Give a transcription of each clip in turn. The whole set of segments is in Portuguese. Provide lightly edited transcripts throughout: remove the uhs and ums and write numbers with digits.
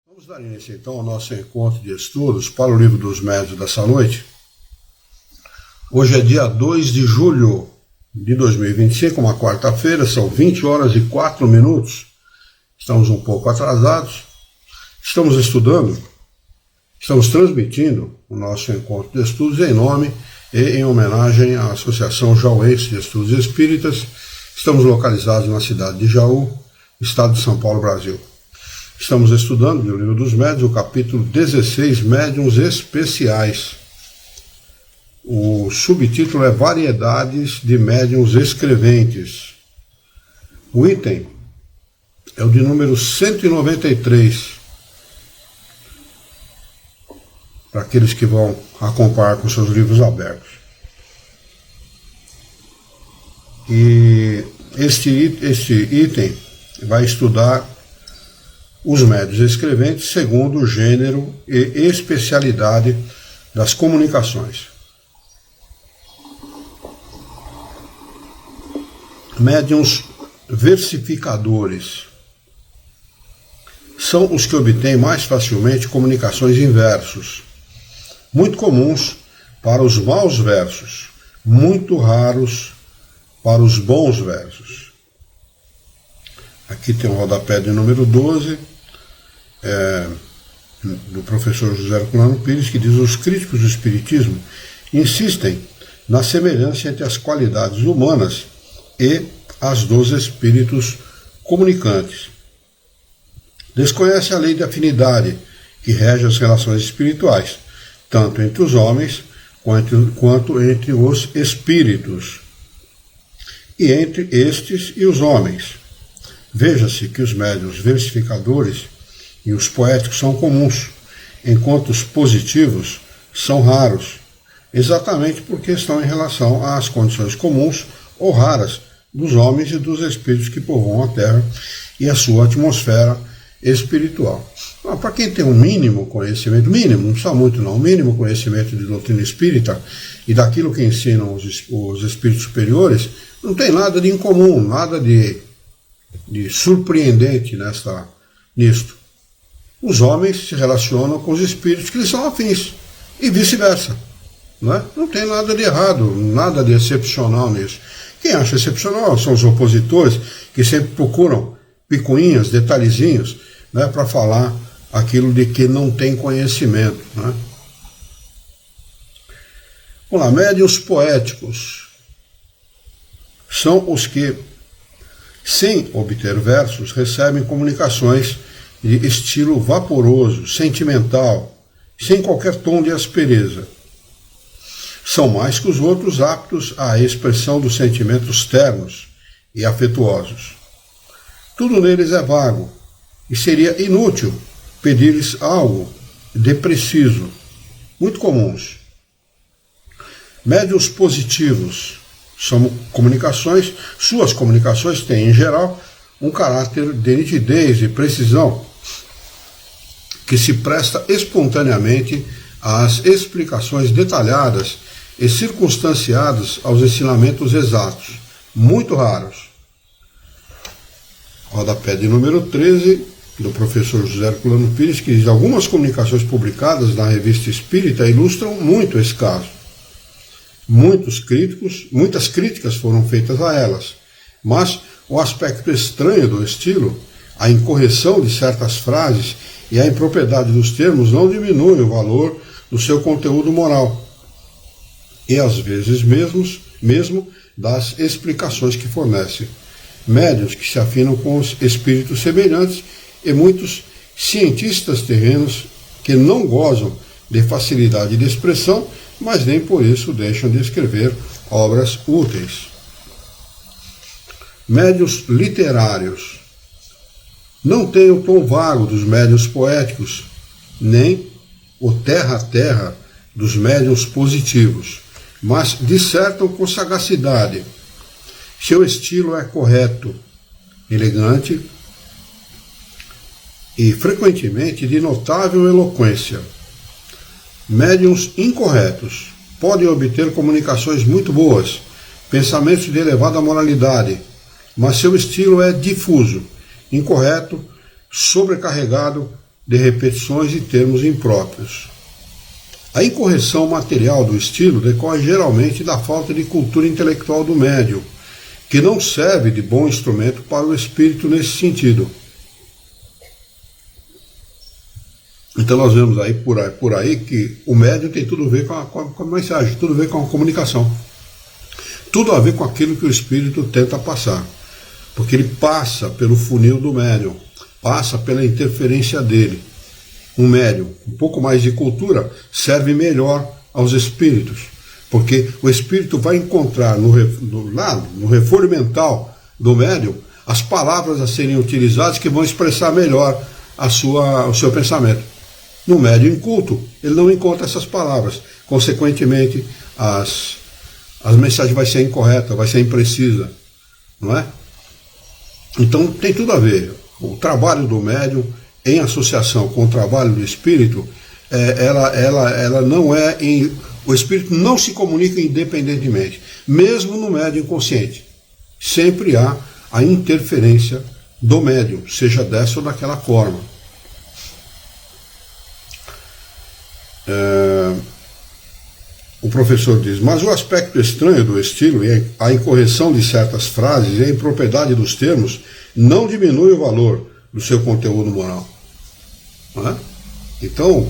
Vamos dar início então ao nosso encontro de estudos para o Livro dos Médiuns dessa noite. Hoje é dia 2 de julho de 2025, uma quarta-feira, são 20 horas e 4 minutos. Estamos um pouco atrasados. Estamos transmitindo o nosso encontro de estudos em nome e em homenagem à Associação Jauense de Estudos Espíritas. Estamos localizados na cidade de Jaú, estado de São Paulo, Brasil. Estamos estudando no Livro dos Médiuns, o capítulo 16, Médiuns Especiais. O subtítulo é Variedades de Médiuns Escreventes. O item é o de número 193. Para aqueles que vão acompanhar com seus livros abertos. E este item vai estudar os médiuns escreventes segundo o gênero e especialidade das comunicações. Médiuns versificadores são os que obtêm mais facilmente comunicações em versos, muito comuns para os maus versos, muito raros para os bons versos. Aqui tem um rodapé de número 12, do professor José Herculano Pires, que diz: os críticos do Espiritismo insistem na semelhança entre as qualidades humanas e as dos espíritos comunicantes. Desconhece a lei de afinidade que rege as relações espirituais, tanto entre os homens quanto entre os espíritos, e entre estes e os homens. Veja-se que os médiuns versificadores e os poéticos são comuns, enquanto os positivos são raros, exatamente porque estão em relação às condições comuns ou raras dos homens e dos espíritos que povoam a Terra e a sua atmosfera espiritual. Para quem tem um mínimo conhecimento, mínimo, não precisa muito não, mínimo conhecimento de doutrina espírita e daquilo que ensinam os espíritos superiores, não tem nada de incomum, nada de surpreendente nisto. Os homens se relacionam com os espíritos que lhes são afins e vice-versa. Não tem nada de errado, nada de excepcional nisso. Quem acha excepcional são os opositores que sempre procuram picuinhas, detalhezinhos, para falar aquilo de que não tem conhecimento. Vamos lá, médiuns poéticos são os que, sem obter versos, recebem comunicações de estilo vaporoso, sentimental, sem qualquer tom de aspereza. São mais que os outros aptos à expressão dos sentimentos ternos e afetuosos. Tudo neles é vago, e seria inútil pedir-lhes algo de preciso, muito comuns. Médiuns positivos são suas comunicações têm, em geral, um caráter de nitidez e precisão, que se presta espontaneamente às explicações detalhadas e circunstanciadas aos ensinamentos exatos, muito raros. Rodapé de número 13, do professor José Herculano Pires, que diz: algumas comunicações publicadas na Revista Espírita ilustram muito esse caso. Muitas críticas foram feitas a elas, mas o aspecto estranho do estilo, a incorreção de certas frases e a impropriedade dos termos não diminuem o valor do seu conteúdo moral e às vezes mesmo das explicações que fornecem. Médiuns que se afinam com os espíritos semelhantes e muitos cientistas terrenos que não gozam de facilidade de expressão, mas nem por isso deixam de escrever obras úteis. Médiuns literários não têm o tom vago dos médiuns poéticos, nem o terra a terra dos médiuns positivos, mas dissertam com sagacidade. Seu estilo é correto, elegante e frequentemente de notável eloquência. Médiuns incorretos podem obter comunicações muito boas, pensamentos de elevada moralidade, mas seu estilo é difuso, incorreto, sobrecarregado de repetições e termos impróprios. A incorreção material do estilo decorre geralmente da falta de cultura intelectual do médium, que não serve de bom instrumento para o espírito nesse sentido. Então nós vemos aí por aí que o médium tem tudo a ver com a mensagem, tudo a ver com a comunicação. Tudo a ver com aquilo que o espírito tenta passar. Porque ele passa pelo funil do médium, passa pela interferência dele. Um médium, um pouco mais de cultura, serve melhor aos espíritos. Porque o espírito vai encontrar no refolho mental do médium as palavras a serem utilizadas que vão expressar melhor o seu pensamento. No médium inculto, ele não encontra essas palavras. Consequentemente, as mensagens vai ser incorreta, vai ser imprecisa, não é? Então tem tudo a ver. O trabalho do médium em associação com o trabalho do espírito, ela não é o espírito não se comunica independentemente, mesmo no médium inconsciente. Sempre há a interferência do médium, seja dessa ou daquela forma. O professor diz, mas o aspecto estranho do estilo e a incorreção de certas frases e a impropriedade dos termos não diminui o valor do seu conteúdo moral. Não é? Então,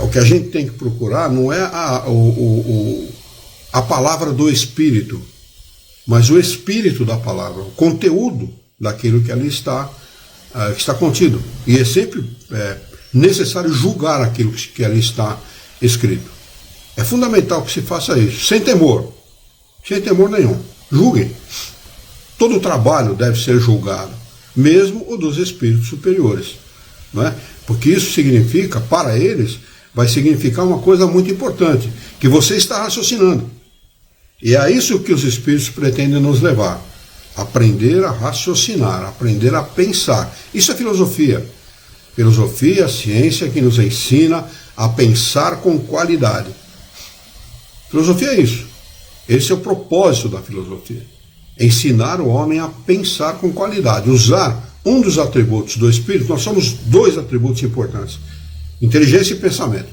o que a gente tem que procurar não é a palavra do espírito, mas o espírito da palavra, o conteúdo daquilo que ali está contido. E é sempre necessário julgar aquilo que ali está escrito. É fundamental que se faça isso, sem temor nenhum. Julguem. Todo trabalho deve ser julgado, mesmo o dos espíritos superiores. Não é? Porque isso significa, para eles, vai significar uma coisa muito importante, que você está raciocinando. E é isso que os espíritos pretendem nos levar. Aprender a raciocinar, aprender a pensar. Isso é filosofia. Filosofia, a ciência que nos ensina a pensar com qualidade. Filosofia é isso. Esse é o propósito da filosofia. Ensinar o homem a pensar com qualidade. Usar um dos atributos do espírito. Nós somos dois atributos importantes. Inteligência e pensamento.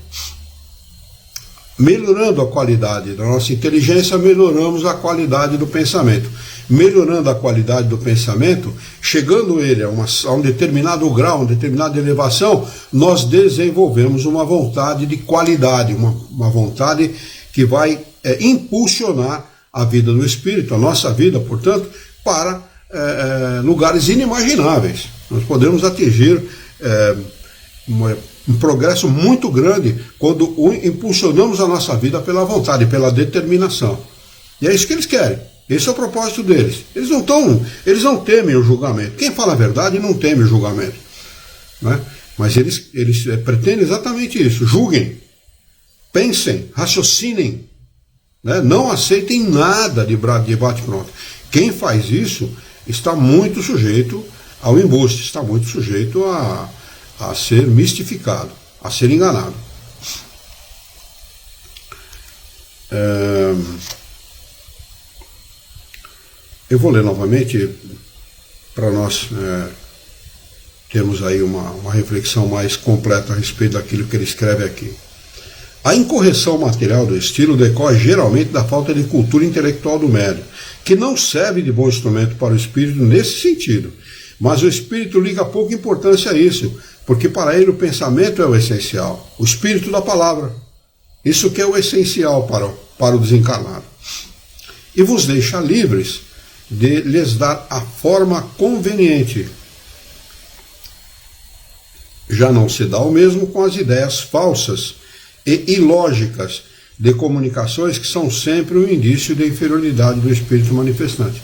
Melhorando a qualidade da nossa inteligência, melhoramos a qualidade do pensamento. Melhorando a qualidade do pensamento, chegando ele a um determinado grau, uma determinada elevação, nós desenvolvemos uma vontade de qualidade, uma vontade que vai impulsionar a vida do espírito, a nossa vida, portanto, para lugares inimagináveis. Nós podemos atingir um progresso muito grande quando impulsionamos a nossa vida pela vontade, pela determinação. E é isso que eles querem. Esse é o propósito deles. Eles não temem o julgamento. Quem fala a verdade não teme o julgamento. Né? Mas eles pretendem exatamente isso. Julguem, pensem, raciocinem. Né? Não aceitem nada de bate-pronto. Quem faz isso está muito sujeito ao embuste, está muito sujeito a ser mistificado, a ser enganado. Eu vou ler novamente para nós termos aí uma reflexão mais completa a respeito daquilo que ele escreve aqui. A incorreção material do estilo decorre geralmente da falta de cultura intelectual do médium, que não serve de bom instrumento para o espírito nesse sentido. Mas o espírito liga pouca importância a isso, porque para ele o pensamento é o essencial, o espírito da palavra. Isso que é o essencial para o desencarnado. E vos deixa livres de lhes dar a forma conveniente. Já não se dá o mesmo com as ideias falsas e ilógicas de comunicações que são sempre um indício de inferioridade do espírito manifestante.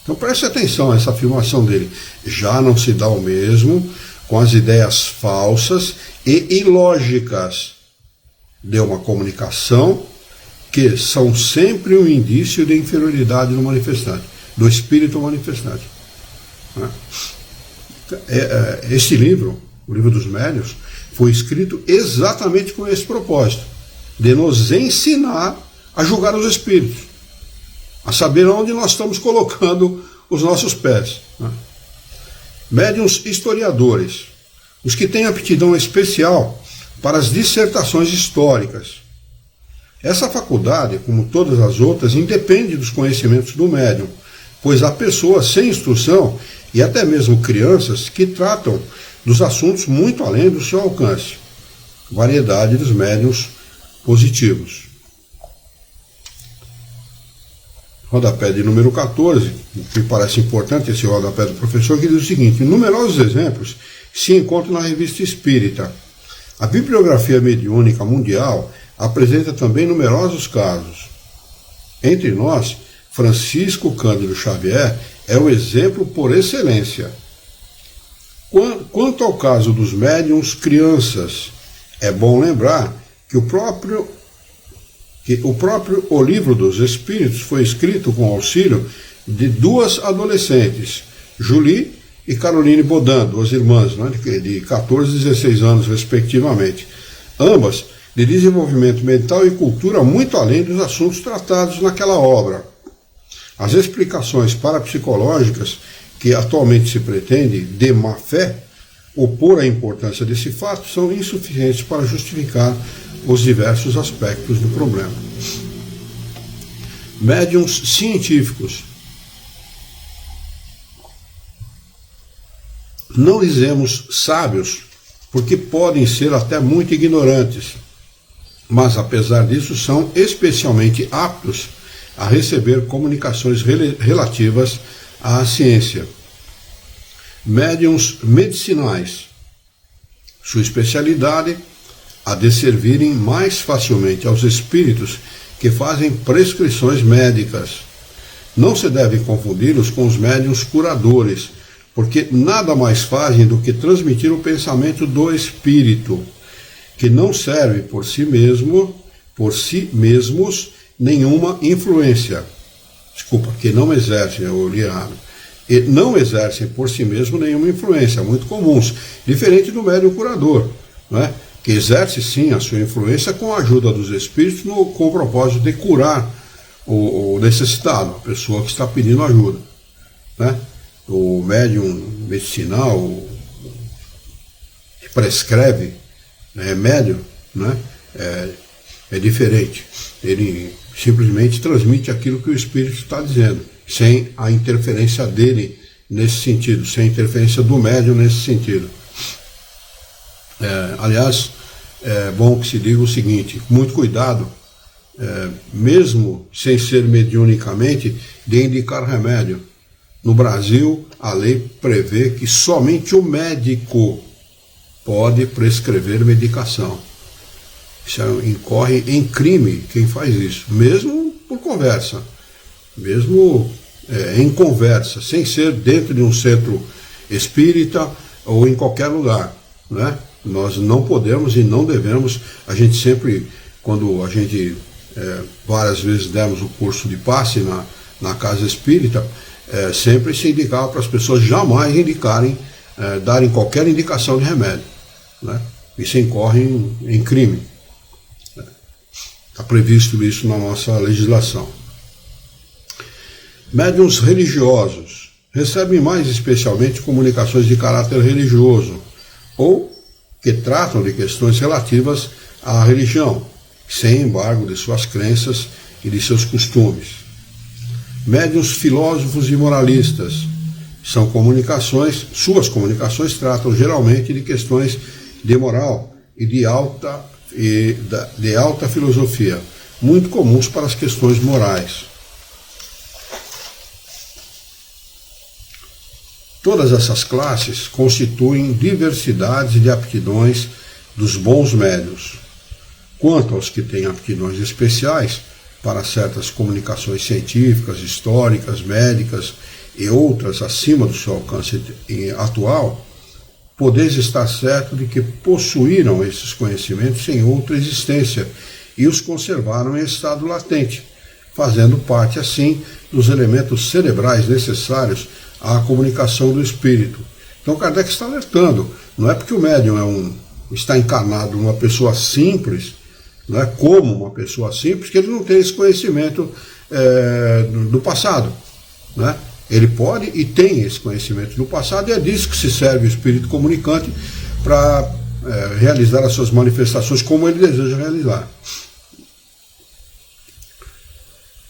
Então preste atenção a essa afirmação dele. Já não se dá o mesmo com as ideias falsas e ilógicas de uma comunicação que são sempre um indício de inferioridade do manifestante, do espírito manifestante. Este livro, o Livro dos Médiuns, foi escrito exatamente com esse propósito, de nos ensinar a julgar os espíritos, a saber onde nós estamos colocando os nossos pés. Médiuns historiadores os que têm aptidão especial para as dissertações históricas. Essa faculdade, como todas as outras, independe dos conhecimentos do médium, pois há pessoas sem instrução e até mesmo crianças que tratam dos assuntos muito além do seu alcance. Variedade dos médiuns positivos. Rodapé de número 14, que parece importante esse rodapé do professor, que diz o seguinte: numerosos exemplos se encontram na Revista Espírita. A bibliografia mediúnica mundial apresenta também numerosos casos. Entre nós, Francisco Cândido Xavier é o exemplo por excelência. Quanto ao caso dos médiuns crianças, é bom lembrar que o próprio O Livro dos Espíritos foi escrito com auxílio de duas adolescentes, Julie e Caroline Baudin, duas irmãs, né, de 14 e 16 anos, respectivamente. Ambas de desenvolvimento mental e cultura muito além dos assuntos tratados naquela obra. As explicações parapsicológicas que atualmente se pretende, de má fé, opor à importância desse fato, são insuficientes para justificar os diversos aspectos do problema. Médiuns científicos. Não dizemos sábios, porque podem ser até muito ignorantes, mas apesar disso são especialmente aptos a receber comunicações relativas à ciência. Médiuns medicinais. Sua especialidade, a de servirem mais facilmente aos espíritos que fazem prescrições médicas. Não se deve confundi-los com os médiuns curadores, porque nada mais fazem do que transmitir o pensamento do espírito, que não serve por si mesmos nenhuma influência. Desculpa, que não exercem, eu li errado. E não exercem por si mesmos nenhuma influência, muito comuns, diferente do médium curador, né? Que exerce sim a sua influência com a ajuda dos espíritos com o propósito de curar o necessitado, a pessoa que está pedindo ajuda, né? O médium medicinal que prescreve remédio, né, é diferente. Ele simplesmente transmite aquilo que o espírito está dizendo, sem a interferência dele nesse sentido, sem a interferência do médium nesse sentido. Aliás, é bom que se diga o seguinte: muito cuidado, mesmo sem ser mediunicamente, de indicar remédio. No Brasil, a lei prevê que somente o médico pode prescrever medicação. Isso incorre em crime quem faz isso, mesmo por conversa, mesmo em conversa, sem ser dentro de um centro espírita ou em qualquer lugar, né? Nós não podemos e não devemos. A gente sempre, quando a gente várias vezes demos o curso de passe na casa espírita, sempre se indicava para as pessoas jamais indicarem, darem qualquer indicação de remédio, né? Isso incorre em crime. Está previsto isso na nossa legislação. Médiuns religiosos recebem mais especialmente comunicações de caráter religioso ou que tratam de questões relativas à religião, sem embargo de suas crenças e de seus costumes. Médiuns filósofos e moralistas suas comunicações tratam geralmente de questões de moral e de alta filosofia, muito comuns para as questões morais. Todas essas classes constituem diversidades de aptidões dos bons médiuns. Quanto aos que têm aptidões especiais para certas comunicações científicas, históricas, médicas e outras acima do seu alcance atual, podeis estar certo de que possuíram esses conhecimentos em outra existência e os conservaram em estado latente, fazendo parte, assim, dos elementos cerebrais necessários à comunicação do espírito. Então Kardec está alertando, não é porque o médium está encarnado uma pessoa simples, não é como uma pessoa simples, que ele não tem esse conhecimento do passado, né? Ele pode e tem esse conhecimento do passado, e é disso que se serve o espírito comunicante para realizar as suas manifestações como ele deseja realizar.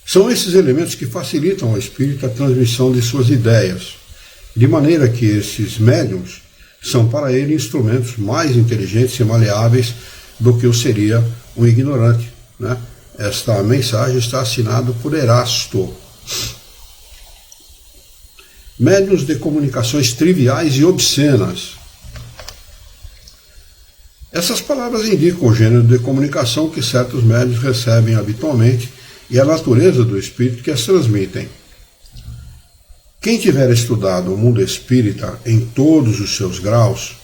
São esses elementos que facilitam ao espírito a transmissão de suas ideias, de maneira que esses médiums são para ele instrumentos mais inteligentes e maleáveis do que o seria um ignorante, né? Esta mensagem está assinada por Erasto. Médiuns de comunicações triviais e obscenas. Essas palavras indicam o gênero de comunicação que certos médiuns recebem habitualmente e a natureza do espírito que as transmitem. Quem tiver estudado o mundo espírita em todos os seus graus,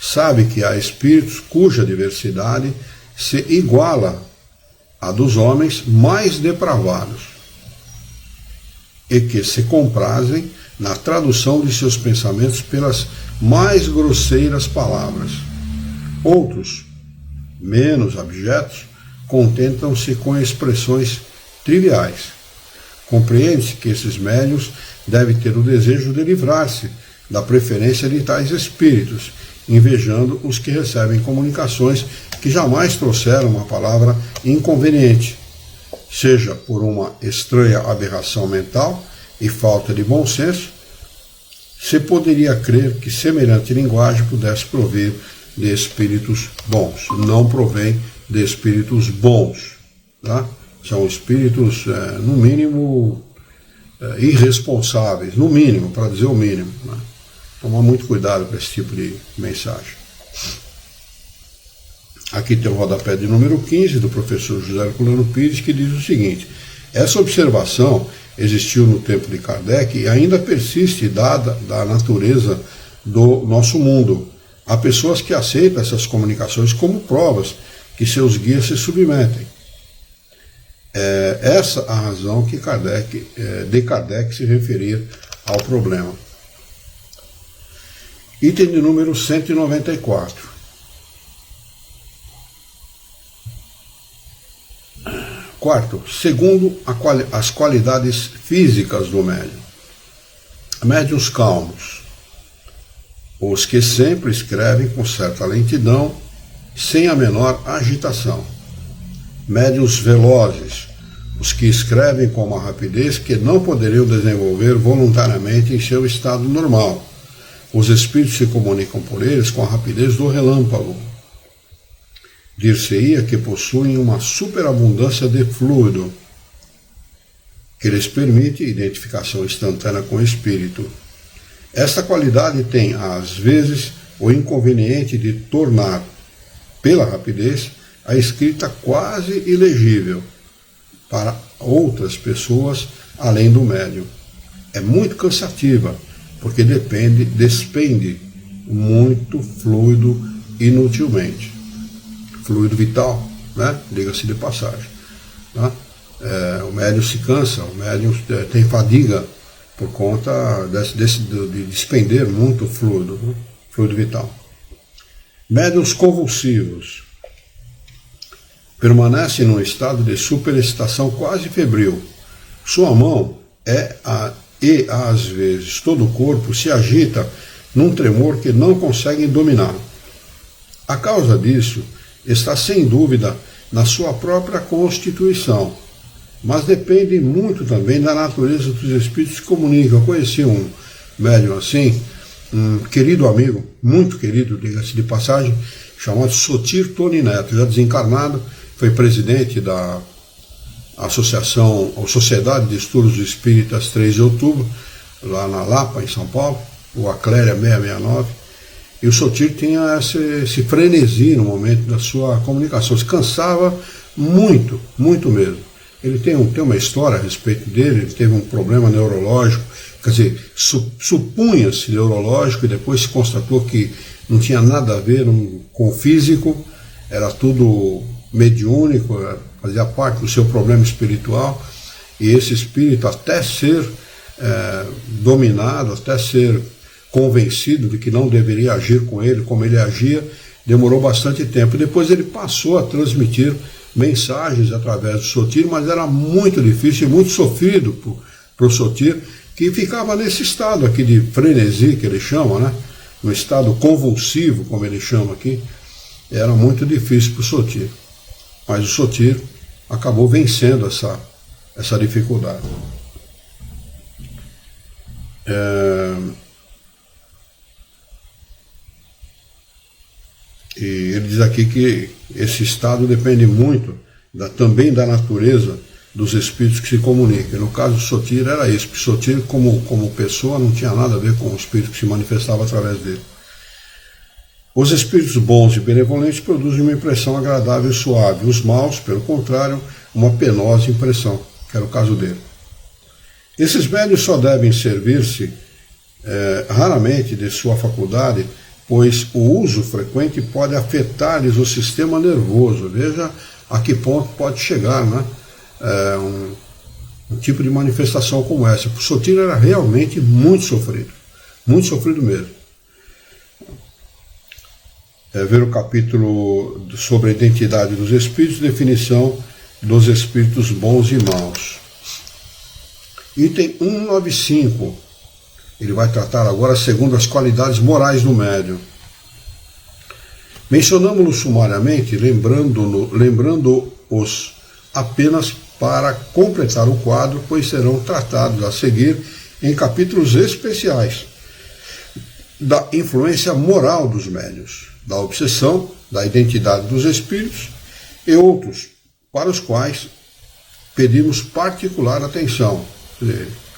sabe que há espíritos cuja diversidade se iguala à dos homens mais depravados e que se comprazem na tradução de seus pensamentos pelas mais grosseiras palavras. Outros, menos abjetos, contentam-se com expressões triviais. Compreende-se que esses médiuns devem ter o desejo de livrar-se da preferência de tais espíritos, invejando os que recebem comunicações que jamais trouxeram uma palavra inconveniente, seja por uma estranha aberração mental e falta de bom senso, se poderia crer que semelhante linguagem pudesse provir de espíritos bons. Não provém de espíritos bons, tá? São espíritos, no mínimo, irresponsáveis, no mínimo, para dizer o mínimo, né? Tomar muito cuidado com esse tipo de mensagem. Aqui tem o rodapé de número 15, do professor José Herculano Pires, que diz o seguinte: essa observação existiu no tempo de Kardec e ainda persiste, dada a natureza do nosso mundo. Há pessoas que aceitam essas comunicações como provas que seus guias se submetem. É essa a razão que de Kardec se referir ao problema. Item de número 194. Quarto, segundo as qualidades físicas do médium. Médiuns calmos, os que sempre escrevem com certa lentidão, sem a menor agitação. Médiuns velozes, os que escrevem com uma rapidez que não poderiam desenvolver voluntariamente em seu estado normal. Os espíritos se comunicam por eles com a rapidez do relâmpago. Dir-se-ia que possuem uma superabundância de fluido, que lhes permite identificação instantânea com o espírito. Esta qualidade tem, às vezes, o inconveniente de tornar, pela rapidez, a escrita quase ilegível para outras pessoas além do médium. É muito cansativa, porque despende muito fluido inutilmente. Fluido vital, né? Diga-se de passagem. Tá? O médium se cansa, o médium tem fadiga por conta de despender muito fluido, né? Fluido vital. Médiuns convulsivos. Permanece num estado de superexcitação quase febril. Sua mão e às vezes todo o corpo se agita num tremor que não conseguem dominar. A causa disso está sem dúvida na sua própria constituição, mas depende muito também da natureza dos espíritos que comunicam. Eu conheci um médium assim, um querido amigo, muito querido, diga-se de passagem, chamado Sotir Tony Neto, já desencarnado, foi presidente da Sociedade de Estudos Espíritas 3 de Outubro, lá na Lapa, em São Paulo, o Acléria 669, e o Sotir tinha esse frenesi no momento da sua comunicação, se cansava muito, muito mesmo. Ele tem uma história a respeito dele, ele teve um problema neurológico, quer dizer, supunha-se neurológico e depois se constatou que não tinha nada a ver com o físico, era tudo mediúnico, fazia parte do seu problema espiritual, e esse espírito, até ser dominado, até ser convencido de que não deveria agir com ele como ele agia, demorou bastante tempo. Depois ele passou a transmitir mensagens através do Sotir, mas era muito difícil e muito sofrido para o Sotir, que ficava nesse estado aqui de frenesi, que ele chama, né? no estado convulsivo, como ele chama aqui, era muito difícil para o Sotir. Mas o Sotir acabou vencendo essa dificuldade. E ele diz aqui que esse estado depende muito também da natureza dos espíritos que se comunicam. No caso do Sotir era isso, porque Sotir como pessoa não tinha nada a ver com o espírito que se manifestava através dele. Os espíritos bons e benevolentes produzem uma impressão agradável e suave. Os maus, pelo contrário, uma penosa impressão, que era o caso dele. Esses médiuns só devem servir-se raramente de sua faculdade, pois o uso frequente pode afetar-lhes o sistema nervoso. Veja a que ponto pode chegar, né? Um tipo de manifestação como essa. O Sotir era realmente muito sofrido mesmo. Ver o capítulo sobre a identidade dos espíritos, definição dos espíritos bons e maus. Item 195, ele vai tratar agora segundo as qualidades morais do médium. Mencionamos-lo sumariamente, lembrando-os apenas para completar o quadro, pois serão tratados a seguir em capítulos especiais da influência moral dos médiuns, da obsessão, da identidade dos espíritos e outros, para os quais pedimos particular atenção.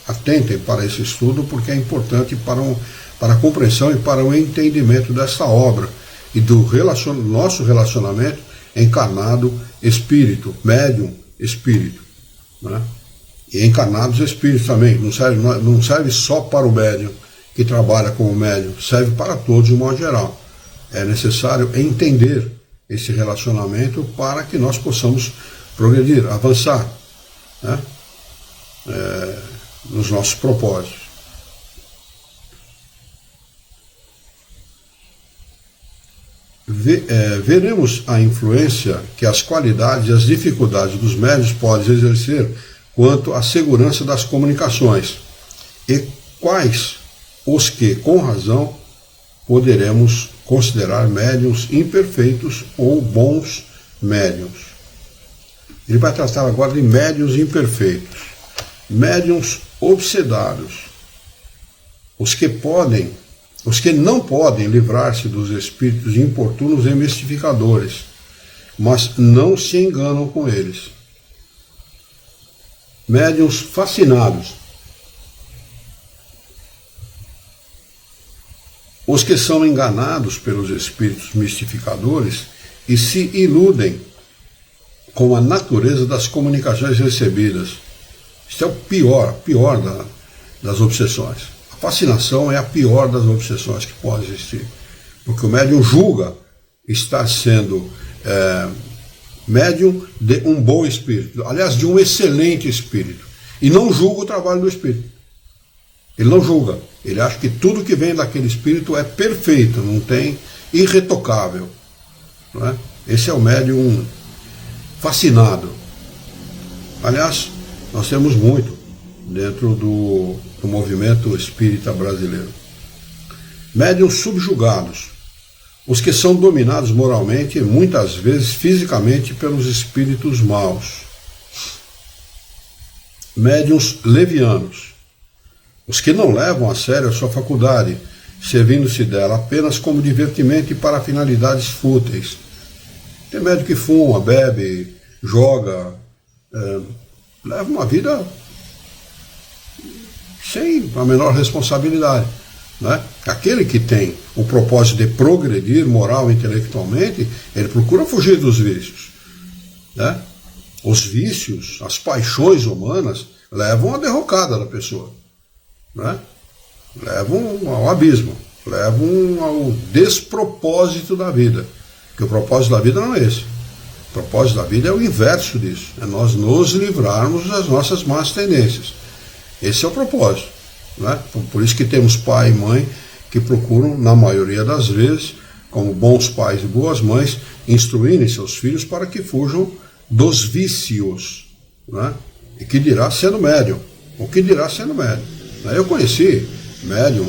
Atentem para esse estudo, porque é importante para a compreensão e para o entendimento desta obra e do nosso relacionamento encarnado-espírito, médium-espírito, né? E encarnados espíritos também. Não serve só para o médium que trabalha como médium, serve para todos de um modo geral. É necessário entender esse relacionamento para que nós possamos progredir, avançar, né? Nos nossos propósitos. Veremos a influência que as qualidades e as dificuldades dos médiuns podem exercer quanto à segurança das comunicações e quais os que, com razão, poderemos considerar médiuns imperfeitos ou bons médiuns. Ele vai tratar agora de médiuns imperfeitos, médiuns obsedados, os que não podem livrar-se dos espíritos importunos e mistificadores, mas não se enganam com eles. Médiuns fascinados, os que são enganados pelos espíritos mistificadores e se iludem com a natureza das comunicações recebidas. Isso é o pior das obsessões. A fascinação é a pior das obsessões que pode existir, porque o médium julga estar sendo médium de um bom espírito, aliás, de um excelente espírito, e não julga o trabalho do espírito. Ele não julga, ele acha que tudo que vem daquele espírito é perfeito, não tem, irretocável, não é? Esse é o médium fascinado. Aliás, nós temos muito dentro do movimento espírita brasileiro. Médiuns subjugados, os que são dominados moralmente e muitas vezes fisicamente pelos espíritos maus. Médiuns levianos, os que não levam a sério a sua faculdade, servindo-se dela apenas como divertimento e para finalidades fúteis. Tem médium que fuma, bebe, joga, leva uma vida sem a menor responsabilidade, né? Aquele que tem o propósito de progredir moral e intelectualmente, ele procura fugir dos vícios, né? Os vícios, as paixões humanas levam à derrocada da pessoa, né? Levam ao abismo, levam ao despropósito da vida, porque o propósito da vida não é esse. O propósito da vida é o inverso disso, é nós nos livrarmos das nossas más tendências. Esse é o propósito, né? Por isso que temos pai e mãe que procuram, na maioria das vezes, como bons pais e boas mães, instruírem seus filhos para que fujam dos vícios, né? E que dirá sendo médium, o que dirá sendo médium. Eu conheci médium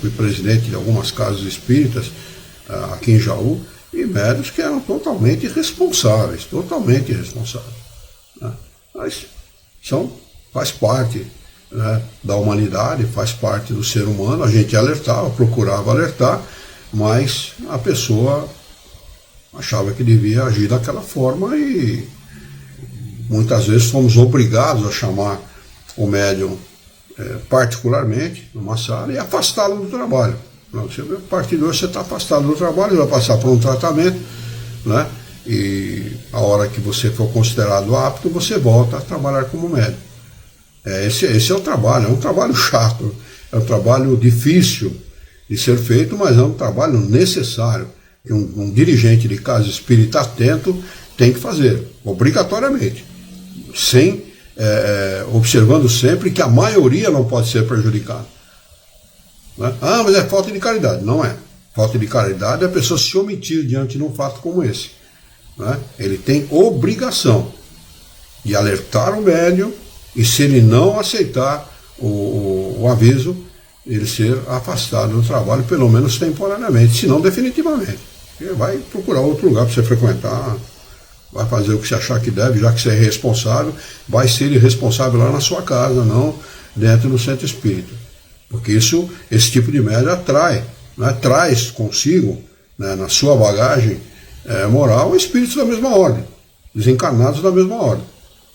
fui presidente de algumas casas espíritas aqui em Jaú, e médiuns que eram totalmente irresponsáveis, né? Mas faz parte, né, da humanidade, faz parte do ser humano. A gente alertava, procurava alertar, mas a pessoa achava que devia agir daquela forma e muitas vezes fomos obrigados a chamar o médium particularmente numa sala e afastá-lo do trabalho. A partir de hoje você está afastado do trabalho, vai passar por um tratamento, né? E a hora que você for considerado apto, você volta a trabalhar como médium. Esse é o trabalho, é um trabalho chato, é um trabalho difícil de ser feito, mas é um trabalho necessário, que um dirigente de casa espírita atento tem que fazer, obrigatoriamente, observando sempre que a maioria não pode ser prejudicada. Né? Ah, mas é falta de caridade. Não é. Falta de caridade é a pessoa se omitir diante de um fato como esse. Né? Ele tem obrigação de alertar o médium e, se ele não aceitar o aviso, ele ser afastado do trabalho, pelo menos temporariamente, se não definitivamente. Ele vai procurar outro lugar para você frequentar, vai fazer o que você achar que deve, já que você é responsável, vai ser irresponsável lá na sua casa, não dentro do centro espírita. Porque esse tipo de médium atrai, né, traz consigo, né, na sua bagagem moral, espíritos da mesma ordem, desencarnados da mesma ordem,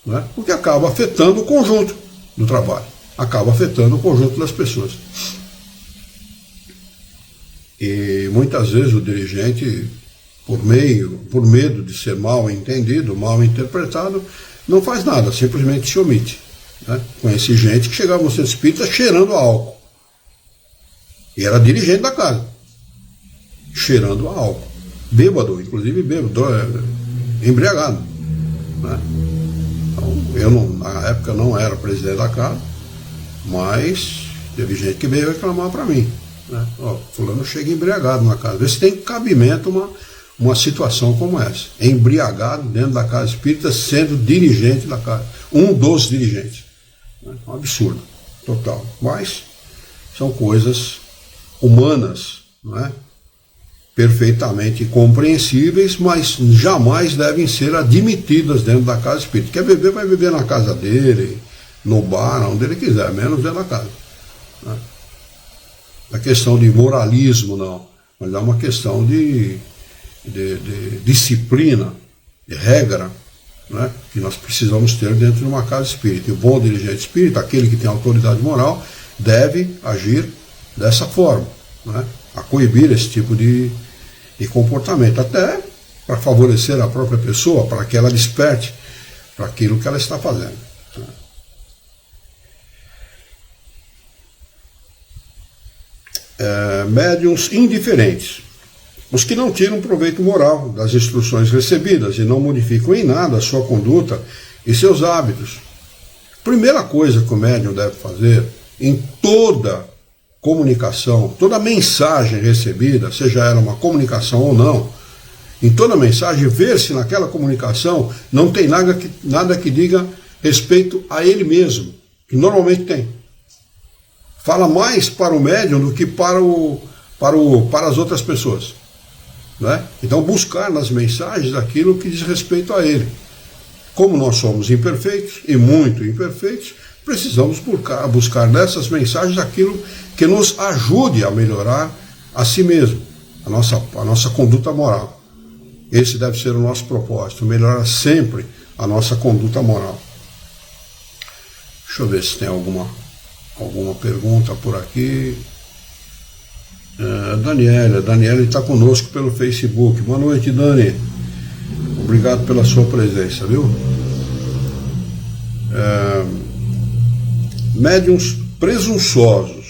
né, o que acaba afetando o conjunto do trabalho, acaba afetando o conjunto das pessoas. E muitas vezes o dirigente, por medo de ser mal entendido, mal interpretado, não faz nada, simplesmente se omite. Né? Conheci gente que chegava no centro espírita cheirando a álcool. E era dirigente da casa, cheirando a álcool. Bêbado, inclusive bêbado, embriagado. Né? Então, eu na época não era presidente da casa, mas teve gente que veio reclamar para mim. Né? Ó, fulano chega embriagado na casa. Vê se tem cabimento uma situação como essa. Embriagado dentro da casa espírita, sendo dirigente da casa. Um dos dirigentes. Né? Um absurdo, total. Mas são coisas humanas, não é? Perfeitamente compreensíveis, mas jamais devem ser admitidas dentro da casa espírita. Quer beber, vai beber na casa dele, no bar, onde ele quiser, menos dentro da casa. Né? A questão de moralismo, não, mas é uma questão de disciplina, de regra, né, que nós precisamos ter dentro de uma casa espírita. E o bom dirigente espírita, aquele que tem autoridade moral, deve agir dessa forma, né, a coibir esse tipo de comportamento, até para favorecer a própria pessoa, para que ela desperte para aquilo que ela está fazendo. Médiuns indiferentes, os que não tiram proveito moral das instruções recebidas e não modificam em nada a sua conduta e seus hábitos. Primeira coisa que o médium deve fazer em toda comunicação, toda mensagem recebida, seja ela uma comunicação ou não, em toda mensagem, ver se naquela comunicação não tem nada que diga respeito a ele mesmo, que normalmente tem. Fala mais para o médium do que para as outras pessoas. Né? Então, buscar nas mensagens aquilo que diz respeito a ele. Como nós somos imperfeitos, e muito imperfeitos, precisamos buscar nessas mensagens aquilo que nos ajude a melhorar a si mesmo, a nossa conduta moral. Esse deve ser o nosso propósito, melhorar sempre a nossa conduta moral. Deixa eu ver se tem alguma pergunta por aqui. Daniela está conosco pelo Facebook. Boa noite, Dani. Obrigado pela sua presença, viu? Médiuns presunçosos.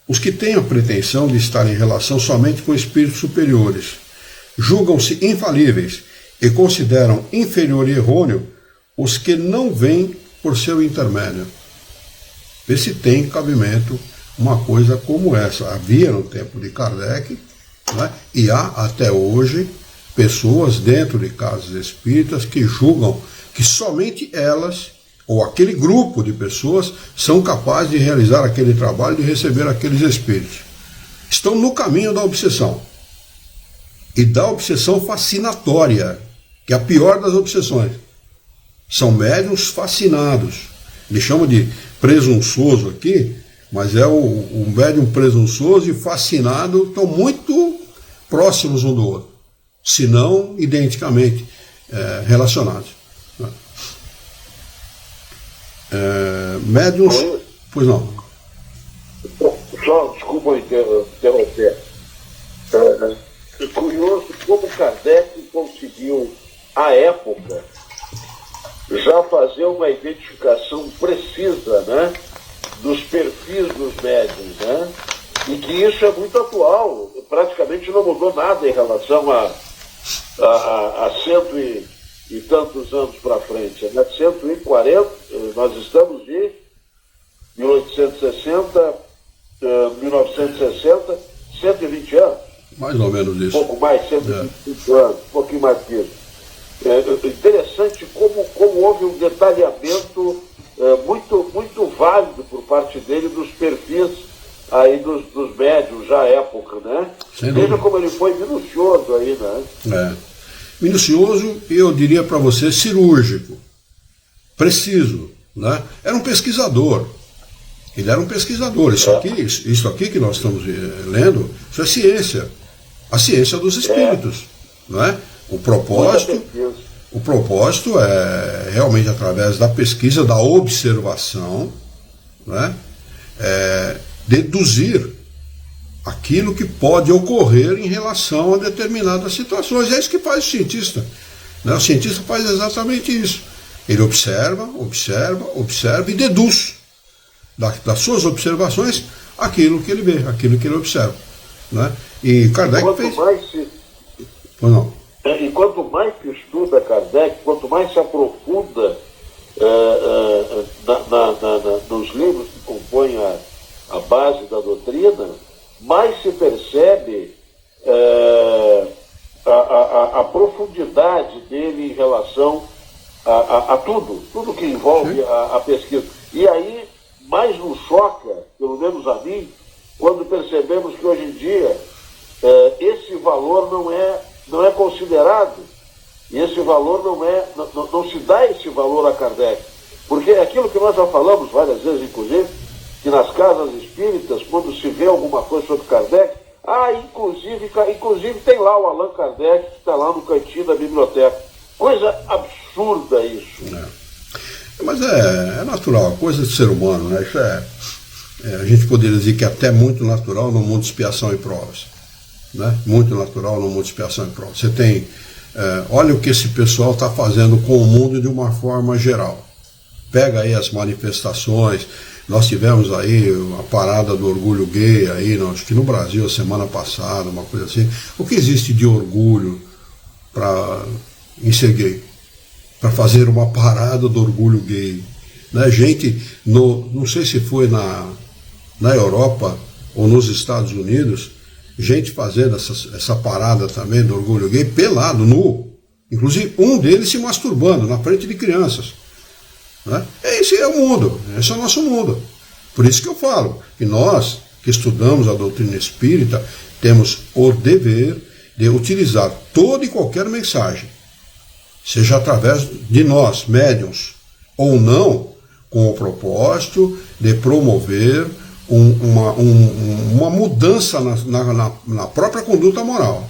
Os que têm a pretensão de estar em relação somente com espíritos superiores, julgam-se infalíveis e consideram inferior e errôneo os que não vêm por seu intermédio. Vê se tem cabimento uma coisa como essa. Havia no tempo de Kardec, né, e há até hoje pessoas dentro de casas espíritas que julgam que somente elas ou aquele grupo de pessoas são capazes de realizar aquele trabalho, de receber aqueles espíritos. Estão no caminho da obsessão. E da obsessão fascinatória, que é a pior das obsessões. São médiuns fascinados. Ele chama de presunçoso aqui, mas é o médium presunçoso e fascinado estão muito próximos um do outro, se não identicamente relacionados. Médiuns... Pois não. Só, desculpa interromper. É curioso como Kardec conseguiu, à época, já fazer uma identificação precisa, né, dos perfis dos médiuns, né, e que isso é muito atual, praticamente não mudou nada em relação a cento e tantos anos para frente, né, 140, nós estamos de 1860, 1960, 120 anos. Mais ou menos isso. Um pouco mais, 125 anos, um pouquinho mais que isso. Interessante como houve um detalhamento muito válido por parte dele dos perfis aí dos médios já à época, né? Veja como ele foi minucioso aí, né? Minucioso, eu diria para você, cirúrgico, preciso, né? Era um pesquisador. Ele era um pesquisador. Isso aqui que nós estamos lendo, isso é ciência. A ciência dos espíritos, não é? O propósito é realmente através da pesquisa, da observação, né, deduzir aquilo que pode ocorrer em relação a determinadas situações. É isso que faz o cientista. Né? O cientista faz exatamente isso. Ele observa e deduz das suas observações aquilo que ele vê, aquilo que ele observa. Né? E Kardec fez... Pois não. E quanto mais se estuda Kardec, quanto mais se aprofunda nos livros que compõem a base da doutrina, mais se percebe a profundidade dele em relação a tudo que envolve a pesquisa. E aí mais nos choca, pelo menos a mim, quando percebemos que hoje em dia esse valor não é considerado, e esse valor não se dá esse valor a Kardec, porque é aquilo que nós já falamos várias vezes, inclusive, que nas casas espíritas, quando se vê alguma coisa sobre Kardec, inclusive tem lá o Allan Kardec, que está lá no cantinho da biblioteca. Coisa absurda isso. Mas é natural, coisa de ser humano, né? Isso a gente poderia dizer que é até muito natural no mundo de expiação e provas. Né? Muito natural no mundo de expiação e provas. Você tem, olha o que esse pessoal está fazendo com o mundo de uma forma geral. Pega aí as manifestações, nós tivemos aí a parada do orgulho gay, aí, acho que no Brasil, a semana passada, uma coisa assim. O que existe de orgulho em ser gay? Para fazer uma parada do orgulho gay. Né? Gente, não sei se foi na Europa ou nos Estados Unidos, gente fazendo essa parada também do orgulho gay, pelado, nu. Inclusive, um deles se masturbando na frente de crianças. Né? Esse é o mundo, esse é o nosso mundo. Por isso que eu falo que nós, que estudamos a doutrina espírita, temos o dever de utilizar toda e qualquer mensagem, seja através de nós, médiuns, ou não, com o propósito de promover uma mudança na própria conduta moral.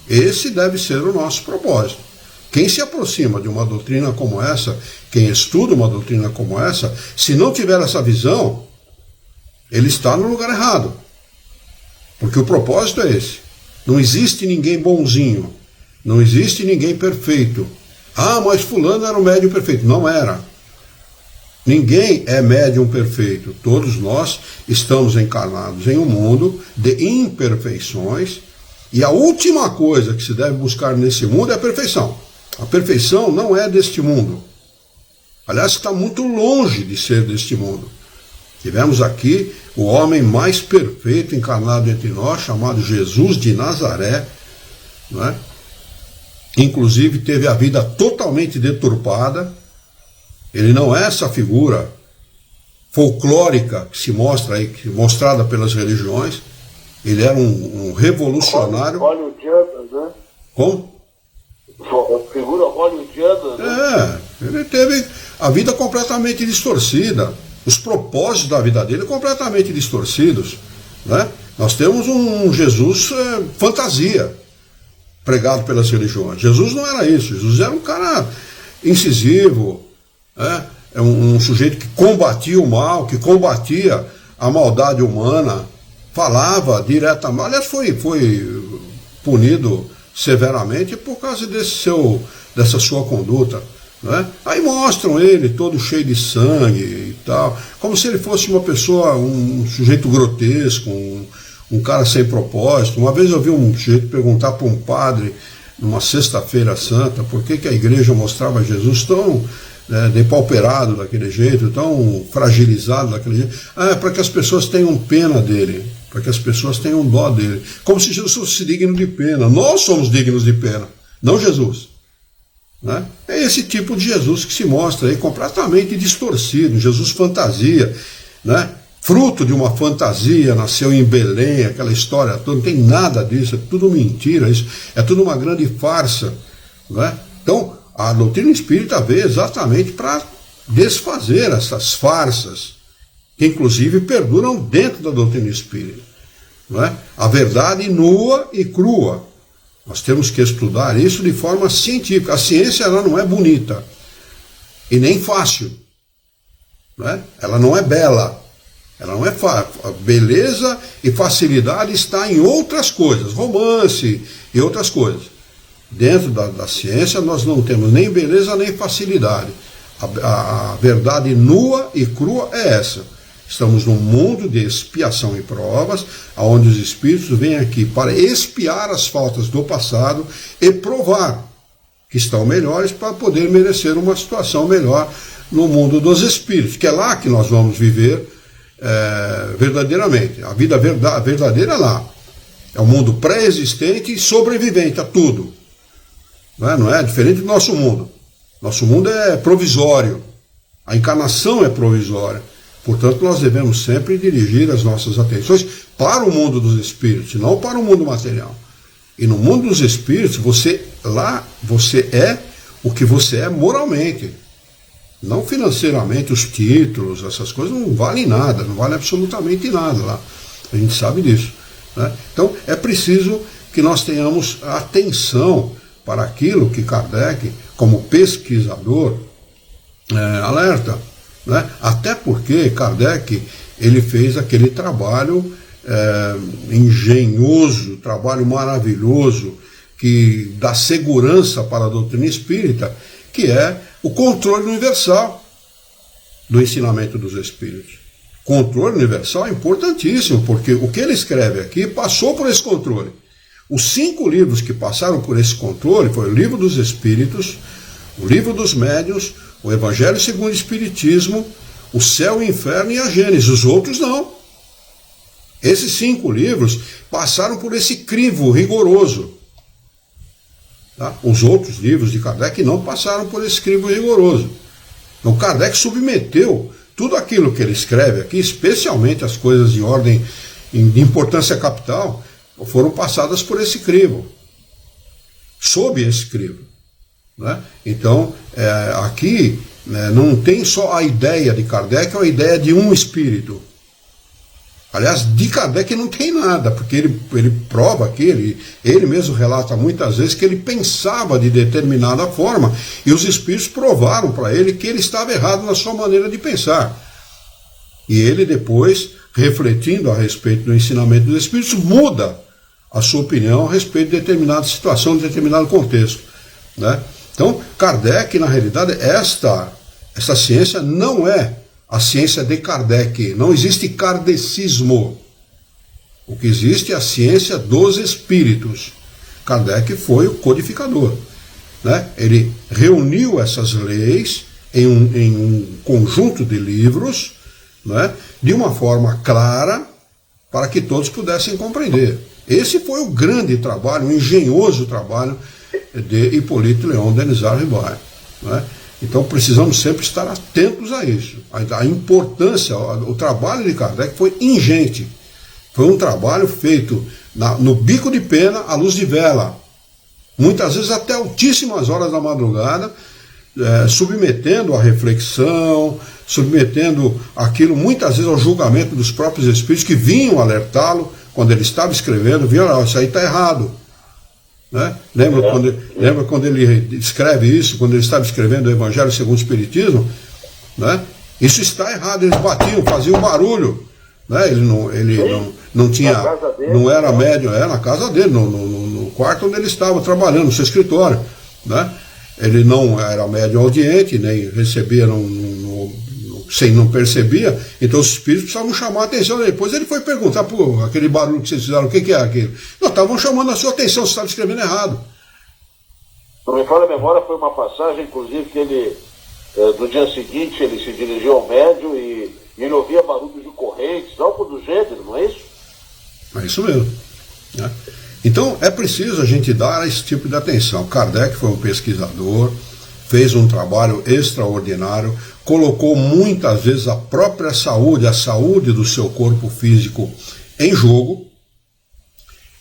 Esse deve ser o nosso propósito. Quem se aproxima de uma doutrina como essa, quem estuda uma doutrina como essa, se não tiver essa visão, ele está no lugar errado. Porque o propósito é esse. Não existe ninguém bonzinho, não existe ninguém perfeito. Ah, mas fulano era um médium perfeito. Não era. Ninguém é médium perfeito. Todos nós estamos encarnados em um mundo de imperfeições, e a última coisa que se deve buscar nesse mundo é a perfeição. A perfeição não é deste mundo. Aliás, está muito longe de ser deste mundo. Tivemos aqui o homem mais perfeito encarnado entre nós, chamado Jesus de Nazaré, não é? Inclusive teve a vida totalmente deturpada, Ele não é essa figura folclórica que se mostra aí, mostrada pelas religiões. Ele era um revolucionário. Hollywoodiana, né? Como? Figura hollywoodiana, né? Ele teve a vida completamente distorcida, os propósitos da vida dele completamente distorcidos, né? Nós temos um Jesus fantasia, pregado pelas religiões. Jesus não era isso. Jesus era um cara incisivo, né? É um sujeito que combatia o mal, que combatia a maldade humana, falava diretamente. Aliás, foi punido severamente por causa dessa sua conduta, né? Aí mostram ele todo cheio de sangue e tal, como se ele fosse uma pessoa, um sujeito grotesco, um cara sem propósito. Uma vez eu vi um sujeito perguntar para um padre, numa sexta-feira santa, por que a igreja mostrava Jesus tão depauperado daquele jeito, tão fragilizado daquele jeito. Para que as pessoas tenham pena dele, para que as pessoas tenham dó dele, como se Jesus fosse digno de pena. Nós somos dignos de pena, não Jesus, né? É esse tipo de Jesus que se mostra aí completamente distorcido, Jesus fantasia, né? Fruto de uma fantasia, nasceu em Belém, aquela história toda. Não tem nada disso, é tudo mentira, isso é tudo uma grande farsa, né? Então a doutrina espírita veio exatamente para desfazer essas farsas, que inclusive perduram dentro da doutrina espírita, não é? A verdade nua e crua. Nós temos que estudar isso de forma científica. A ciência, ela não é bonita e nem fácil, não é? Ela não é bela, ela não é fácil. A beleza e facilidade está em outras coisas, romance e outras coisas. Dentro da ciência nós não temos nem beleza nem facilidade. A verdade nua e crua é essa. Estamos num mundo de expiação e provas, onde os espíritos vêm aqui para expiar as faltas do passado e provar que estão melhores para poder merecer uma situação melhor no mundo dos espíritos, que é lá que nós vamos viver verdadeiramente. A vida verdadeira é lá. É um mundo pré-existente e sobrevivente a tudo. Não é diferente do nosso mundo. Nosso mundo é provisório. A encarnação é provisória. Portanto, nós devemos sempre dirigir as nossas atenções para o mundo dos espíritos, não para o mundo material. E no mundo dos espíritos, você é o que você é moralmente. Não financeiramente, os títulos, essas coisas não valem nada, não valem absolutamente nada lá. A gente sabe disso, né? Então, é preciso que nós tenhamos atenção para aquilo que Kardec, como pesquisador, alerta, né? Até porque Kardec ele fez aquele trabalho engenhoso, trabalho maravilhoso, que dá segurança para a doutrina espírita, que é o controle universal do ensinamento dos espíritos. Controle universal é importantíssimo, porque o que ele escreve aqui passou por esse controle. Os 5 livros que passaram por esse controle foi o Livro dos Espíritos, o Livro dos Médiuns, o Evangelho segundo o Espiritismo, o Céu e o Inferno e a Gênesis. Os outros não. Esses 5 livros passaram por esse crivo rigoroso. Tá? Os outros livros de Kardec não passaram por esse crivo rigoroso. Então Kardec submeteu tudo aquilo que ele escreve aqui, especialmente as coisas de ordem de importância capital, foram passadas por esse crivo, sob esse crivo, né? Então, aqui não tem só a ideia de Kardec, é a ideia de um espírito. Aliás, de Kardec não tem nada, porque ele prova aqui, ele mesmo relata muitas vezes que ele pensava de determinada forma, e os espíritos provaram para ele que ele estava errado na sua maneira de pensar. E ele depois, refletindo a respeito do ensinamento dos espíritos, muda a sua opinião a respeito de determinada situação, de determinado contexto, né? Então, Kardec, na realidade, esta ciência não é a ciência de Kardec. Não existe kardecismo. O que existe é a ciência dos espíritos. Kardec foi o codificador, né? Ele reuniu essas leis em um conjunto de livros, né, de uma forma clara, para que todos pudessem compreender. Esse foi o grande trabalho, o engenhoso trabalho de Hippolyte Léon Denis Ribaire, né? Então precisamos sempre estar atentos a isso. A importância, o trabalho de Kardec foi ingente. Foi um trabalho feito no bico de pena, à luz de vela. Muitas vezes até altíssimas horas da madrugada, submetendo a reflexão, submetendo aquilo muitas vezes ao julgamento dos próprios espíritos que vinham alertá-lo quando ele estava escrevendo, viram, isso aí está errado. Né? Lembra quando ele escreve isso, quando ele estava escrevendo o Evangelho segundo o Espiritismo? Né? Isso está errado, eles batiam, faziam barulho. Né? Ele não tinha, não era médium, era na casa dele, no quarto onde ele estava trabalhando, no seu escritório. Né? Ele não era médium audiente, nem recebia, não percebia, então os espíritos precisavam chamar a atenção dele. Depois ele foi perguntar, pô, aquele barulho que vocês fizeram, o que é aquilo? Não, estavam chamando a sua atenção, você estava escrevendo errado. Não me falha a memória, foi uma passagem, inclusive, que ele, no dia seguinte, ele se dirigiu ao médium e ele ouvia barulhos de correntes, algo do gênero, não é isso? É isso mesmo. Né? Então é preciso a gente dar esse tipo de atenção. Kardec foi um pesquisador, fez um trabalho extraordinário, colocou muitas vezes a própria saúde, a saúde do seu corpo físico em jogo,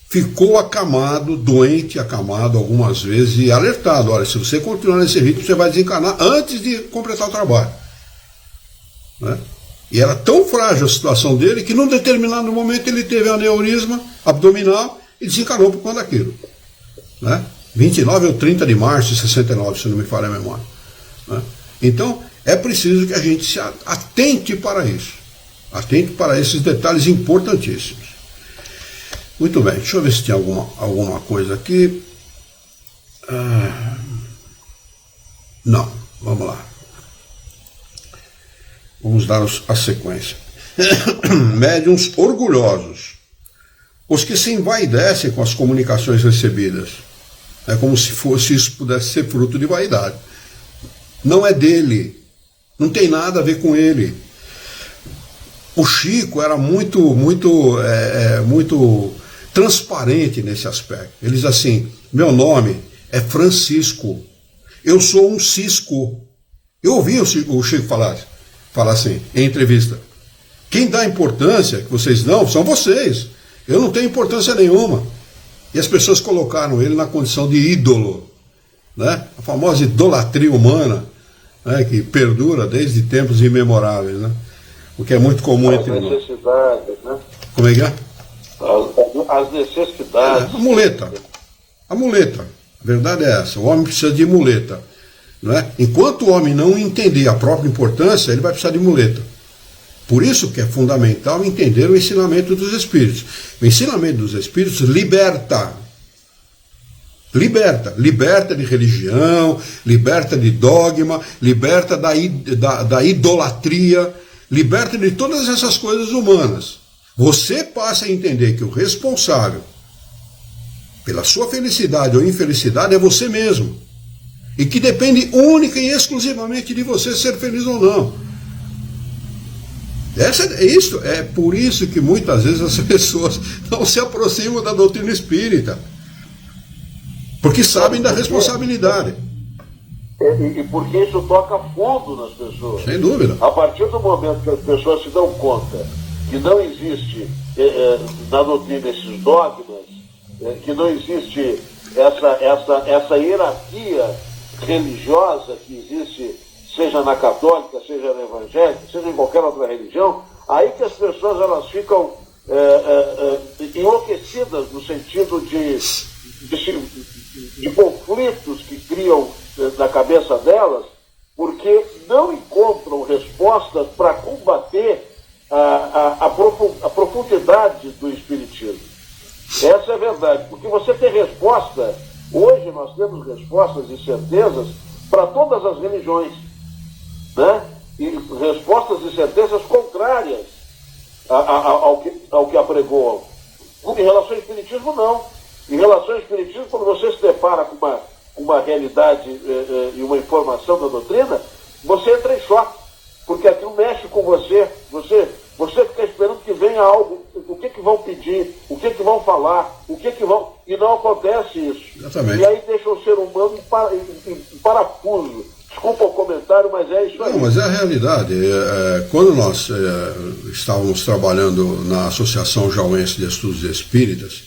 ficou acamado, doente, acamado algumas vezes e alertado, olha, se você continuar nesse ritmo, você vai desencarnar antes de completar o trabalho. Né? E era tão frágil a situação dele que num determinado momento ele teve aneurisma abdominal e desencarnou por conta daquilo. Né? 29 ou 30 de março de 69, se não me falha a memória. Né? Então, é preciso que a gente se atente para isso. Atente para esses detalhes importantíssimos. Muito bem, deixa eu ver se tem alguma coisa aqui. Não, vamos lá. Vamos dar a sequência. Médiuns orgulhosos. Os que se envaidecem com as comunicações recebidas. É como se isso pudesse ser fruto de vaidade. Não é dele. Não tem nada a ver com ele. O Chico era muito transparente nesse aspecto. Ele diz assim, meu nome é Francisco. Eu sou um cisco. Eu ouvi o Chico falar assim, em entrevista. Quem dá importância, que vocês dão, são vocês. Eu não tenho importância nenhuma. E as pessoas colocaram ele na condição de ídolo. Né? A famosa idolatria humana, né? Que perdura desde tempos imemoráveis. Né? O que é muito comum entre nós. As necessidades, né? Como é que é? As necessidades. A muleta. A muleta. A verdade é essa. O homem precisa de muleta. Não é? Enquanto o homem não entender a própria importância, ele vai precisar de muleta. Por isso que é fundamental entender o ensinamento dos Espíritos. O ensinamento dos Espíritos liberta. Liberta de religião, liberta de dogma, liberta da idolatria, liberta de todas essas coisas humanas. Você passa a entender que o responsável pela sua felicidade ou infelicidade é você mesmo. E que depende única e exclusivamente de você ser feliz ou não. É por isso que muitas vezes as pessoas não se aproximam da doutrina espírita. Porque sabem da responsabilidade. E porque isso toca fundo nas pessoas. Sem dúvida. A partir do momento que as pessoas se dão conta que não existe na doutrina esses dogmas, que não existe essa hierarquia religiosa que existe, seja na católica, seja na evangélica, seja em qualquer outra religião, aí que as pessoas elas ficam enlouquecidas no sentido de conflitos que criam na cabeça delas, porque não encontram respostas para combater a profundidade do espiritismo. Essa é a verdade, porque você tem resposta, hoje nós temos respostas e certezas para todas as religiões, né? E respostas e certezas contrárias ao que apregoam. Em relação ao espiritismo, não. Em relação ao espiritismo, quando você se depara com uma realidade e uma informação da doutrina, você entra em choque, porque aquilo mexe com você. Você fica esperando que venha algo, o que vão pedir, o que vão falar, e não acontece isso. Exatamente. E aí deixa o ser humano em parafuso, Desculpa o comentário, mas é isso aí. Não, mas é a realidade. Quando nós estávamos trabalhando na Associação Jauense de Estudos Espíritas,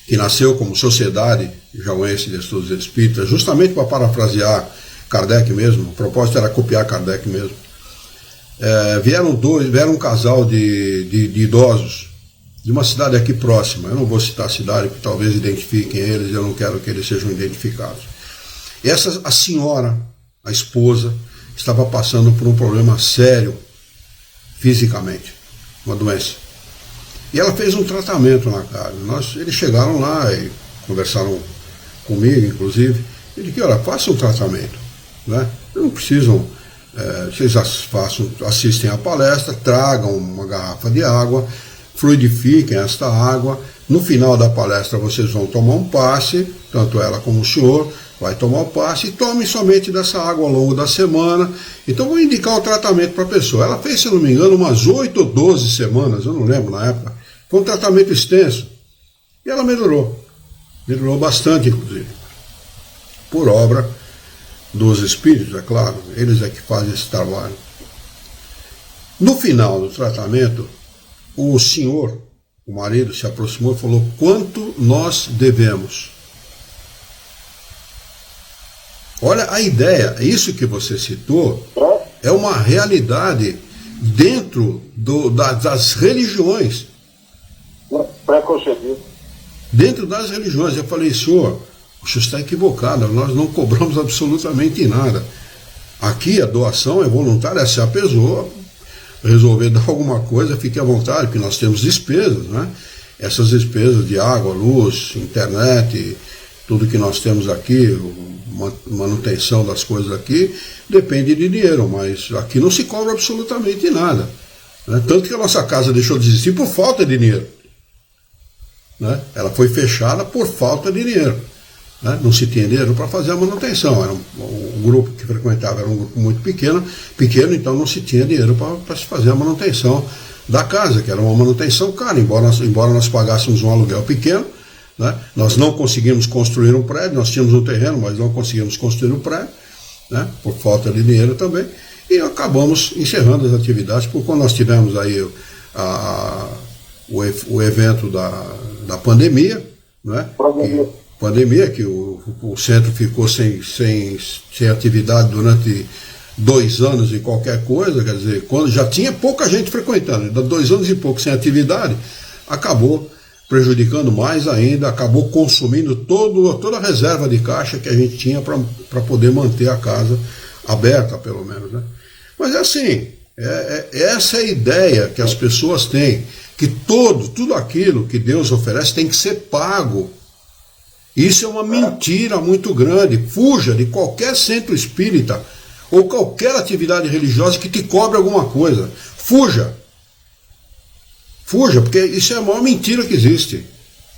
que nasceu como Sociedade Jauense de Estudos Espíritas, justamente para parafrasear Kardec mesmo, o propósito era copiar Kardec mesmo, vieram um casal de idosos de uma cidade aqui próxima. Eu não vou citar a cidade, porque talvez identifiquem eles, eu não quero que eles sejam identificados. A senhora, a esposa, estava passando por um problema sério fisicamente, uma doença. E ela fez um tratamento na casa. Eles chegaram lá e conversaram comigo, inclusive, e disse: olha, façam um tratamento, né? Não precisam, vocês assistem à palestra, tragam uma garrafa de água, fluidifiquem esta água. No final da palestra vocês vão tomar um passe, tanto ela como o senhor vai tomar o passe, e tome somente dessa água ao longo da semana. Então vou indicar o tratamento para a pessoa. Ela fez, se não me engano, umas 8 ou 12 semanas, eu não lembro na época. Foi um tratamento extenso. E ela melhorou. Melhorou bastante, inclusive. Por obra dos espíritos, é claro. Eles é que fazem esse trabalho. No final do tratamento, o senhor, o marido, se aproximou e falou: quanto nós devemos? Olha a ideia, isso que você citou é uma realidade dentro das religiões. Preconcebido. Dentro das religiões. Eu falei: senhor, o senhor está equivocado, nós não cobramos absolutamente nada. Aqui a doação é voluntária, se a pessoa resolver dar alguma coisa, fique à vontade, porque nós temos despesas, né? Essas despesas de água, luz, internet, tudo que nós temos aqui, manutenção das coisas aqui, depende de dinheiro, mas aqui não se cobra absolutamente nada, né? Tanto que a nossa casa deixou de existir por falta de dinheiro, né? Ela foi fechada por falta de dinheiro, né? Não se tinha dinheiro para fazer a manutenção. O grupo que frequentava era um grupo muito pequeno, então não se tinha dinheiro para se fazer a manutenção da casa, que era uma manutenção cara, embora nós pagássemos um aluguel pequeno, né? Nós não conseguimos construir um prédio, nós tínhamos um terreno, mas não conseguimos construir um prédio, né? Por falta de dinheiro também, e acabamos encerrando as atividades, porque quando nós tivemos aí o evento da pandemia, né? Pandemia, que o centro ficou sem atividade durante 2 anos e qualquer coisa, quer dizer, quando já tinha pouca gente frequentando, 2 anos e pouco sem atividade, acabou prejudicando mais ainda, acabou consumindo toda a reserva de caixa que a gente tinha para poder manter a casa aberta, pelo menos, né? Mas é assim, essa é a ideia que as pessoas têm, que tudo aquilo que Deus oferece tem que ser pago. Isso é uma mentira muito grande. Fuja de qualquer centro espírita ou qualquer atividade religiosa que te cobre alguma coisa. Fuja, porque isso é a maior mentira que existe.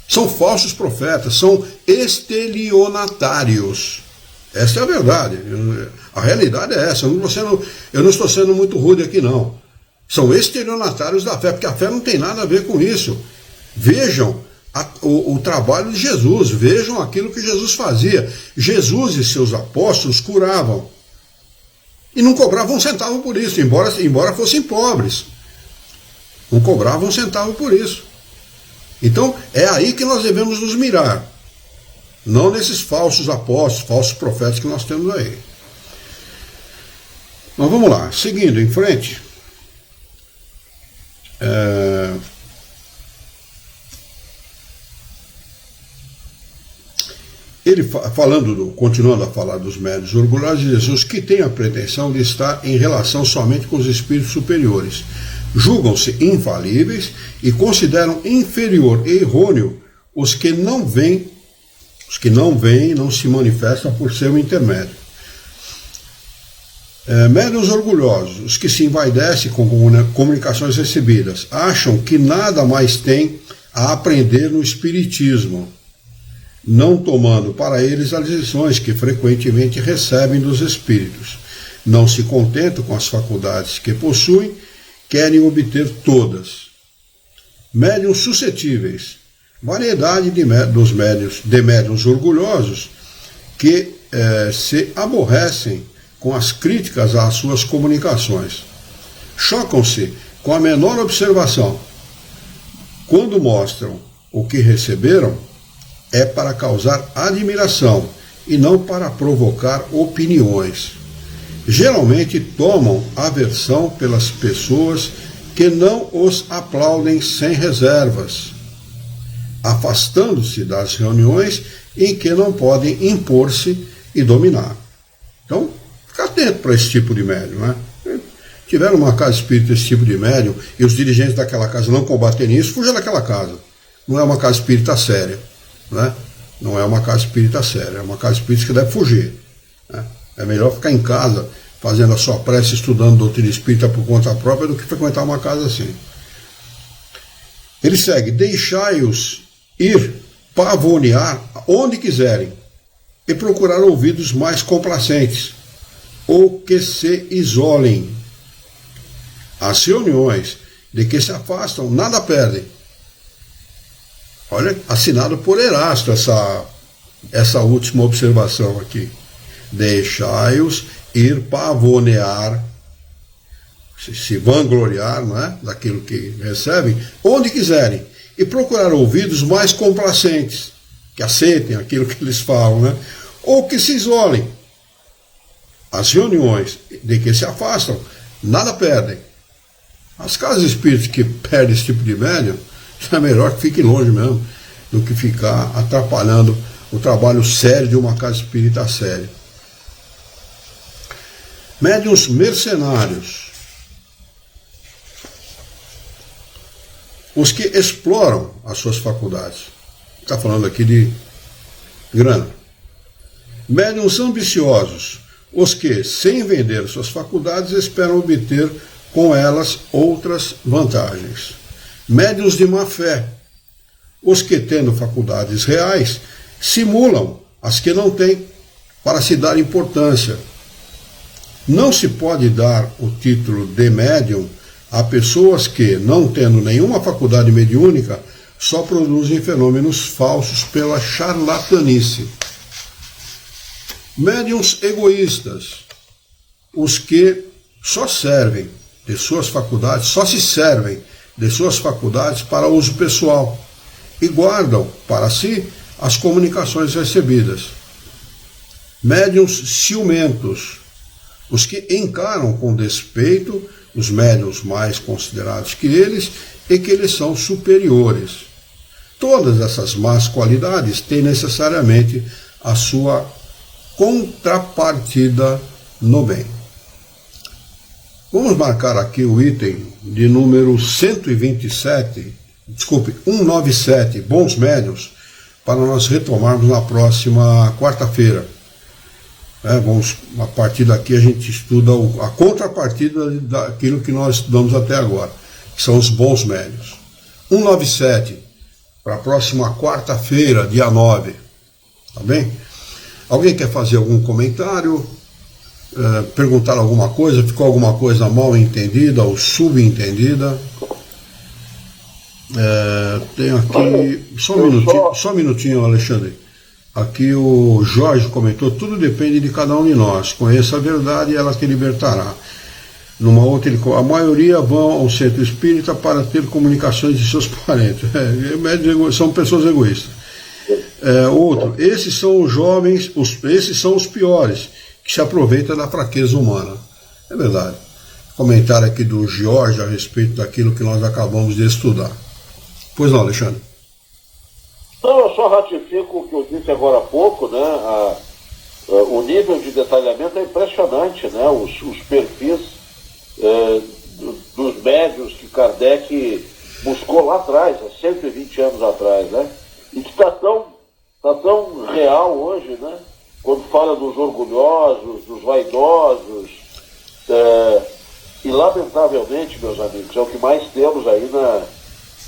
São falsos profetas, são estelionatários. Essa é a verdade. A realidade é essa. Eu não estou sendo muito rude aqui, não. São estelionatários da fé, porque a fé não tem nada a ver com isso. Vejam o trabalho de Jesus, vejam aquilo que Jesus fazia. Jesus e seus apóstolos curavam. E não cobravam um centavo por isso, embora fossem pobres. Não cobravam um centavo por isso. Então, é aí que nós devemos nos mirar. Não nesses falsos apóstolos, falsos profetas que nós temos aí. Mas vamos lá, seguindo em frente. Ele continuando a falar dos médiuns orgulhosos de Jesus, que tem a pretensão de estar em relação somente com os espíritos superiores. Julgam-se infalíveis e consideram inferior e errôneo os que não vêm e não se manifestam por seu intermédio. Médiuns orgulhosos, os que se envaidecem com comunicações recebidas, acham que nada mais têm a aprender no espiritismo, não tomando para eles as lições que frequentemente recebem dos espíritos. Não se contentam com as faculdades que possuem, querem obter todas. Médiuns suscetíveis, variedade de médiuns orgulhosos que se aborrecem com as críticas às suas comunicações. Chocam-se com a menor observação. Quando mostram o que receberam, é para causar admiração e não para provocar opiniões. Geralmente tomam aversão pelas pessoas que não os aplaudem sem reservas, afastando-se das reuniões em que não podem impor-se e dominar. Então, fica atento para esse tipo de médium, né? Tiver uma casa espírita esse tipo de médium e os dirigentes daquela casa não combaterem isso, fuja daquela casa. Não é uma casa espírita séria, né? Não é uma casa espírita séria, é uma casa espírita que deve fugir, né? É melhor ficar em casa fazendo a sua prece, estudando doutrina espírita por conta própria, do que frequentar uma casa assim. Ele segue: deixai-os ir pavonear onde quiserem e procurar ouvidos mais complacentes, ou que se isolem. As reuniões de que se afastam nada perdem. Olha, assinado por Erasto essa última observação aqui. Deixai-os ir pavonear, se vangloriar, não é? Daquilo que recebem, onde quiserem, e procurar ouvidos mais complacentes, que aceitem aquilo que eles falam, né? Ou que se isolem. As reuniões de que se afastam nada perdem. As casas espíritas que perdem esse tipo de médium, é melhor que fiquem longe mesmo, do que ficar atrapalhando o trabalho sério de uma casa espírita séria. Médiuns mercenários. Os que exploram as suas faculdades. Está falando aqui de grana. Médiuns ambiciosos. Os que, sem vender suas faculdades, esperam obter com elas outras vantagens. Médiuns de má fé. Os que, tendo faculdades reais, simulam as que não têm para se dar importância. Não se pode dar o título de médium a pessoas que, não tendo nenhuma faculdade mediúnica, só produzem fenômenos falsos pela charlatanice. Médiuns egoístas. Os que só servem de suas faculdades, só se servem de suas faculdades para uso pessoal e guardam para si as comunicações recebidas. Médiuns ciumentos. Os que encaram com despeito os médiuns mais considerados que eles e que eles são superiores. Todas essas más qualidades têm necessariamente a sua contrapartida no bem. Vamos marcar aqui o item de número 197, bons médiuns, para nós retomarmos na próxima quarta-feira. A partir daqui a gente estuda a contrapartida daquilo que nós estudamos até agora, que são os bons médiuns. 197, para a próxima quarta-feira, dia 9. Tá bem? Alguém quer fazer algum comentário? Perguntar alguma coisa? Ficou alguma coisa mal entendida ou subentendida? Tem aqui... Só um minutinho, Alexandre. Aqui o Jorge comentou: tudo depende de cada um de nós. Conheça a verdade e ela te libertará. Numa outra, a maioria vão ao centro espírita para ter comunicações de seus parentes. São pessoas egoístas. Outro: esses são os jovens, esses são os piores, que se aproveitam da fraqueza humana. É verdade. Comentário aqui do Jorge a respeito daquilo que nós acabamos de estudar. Pois não, Alexandre? Não, eu só ratifico o que eu disse agora há pouco, né? O nível de detalhamento é impressionante, né? Os perfis dos médiuns que Kardec buscou lá atrás, há 120 anos atrás, né? E que está tão real hoje, né? Quando fala dos orgulhosos, dos vaidosos, e lamentavelmente, meus amigos, é o que mais temos aí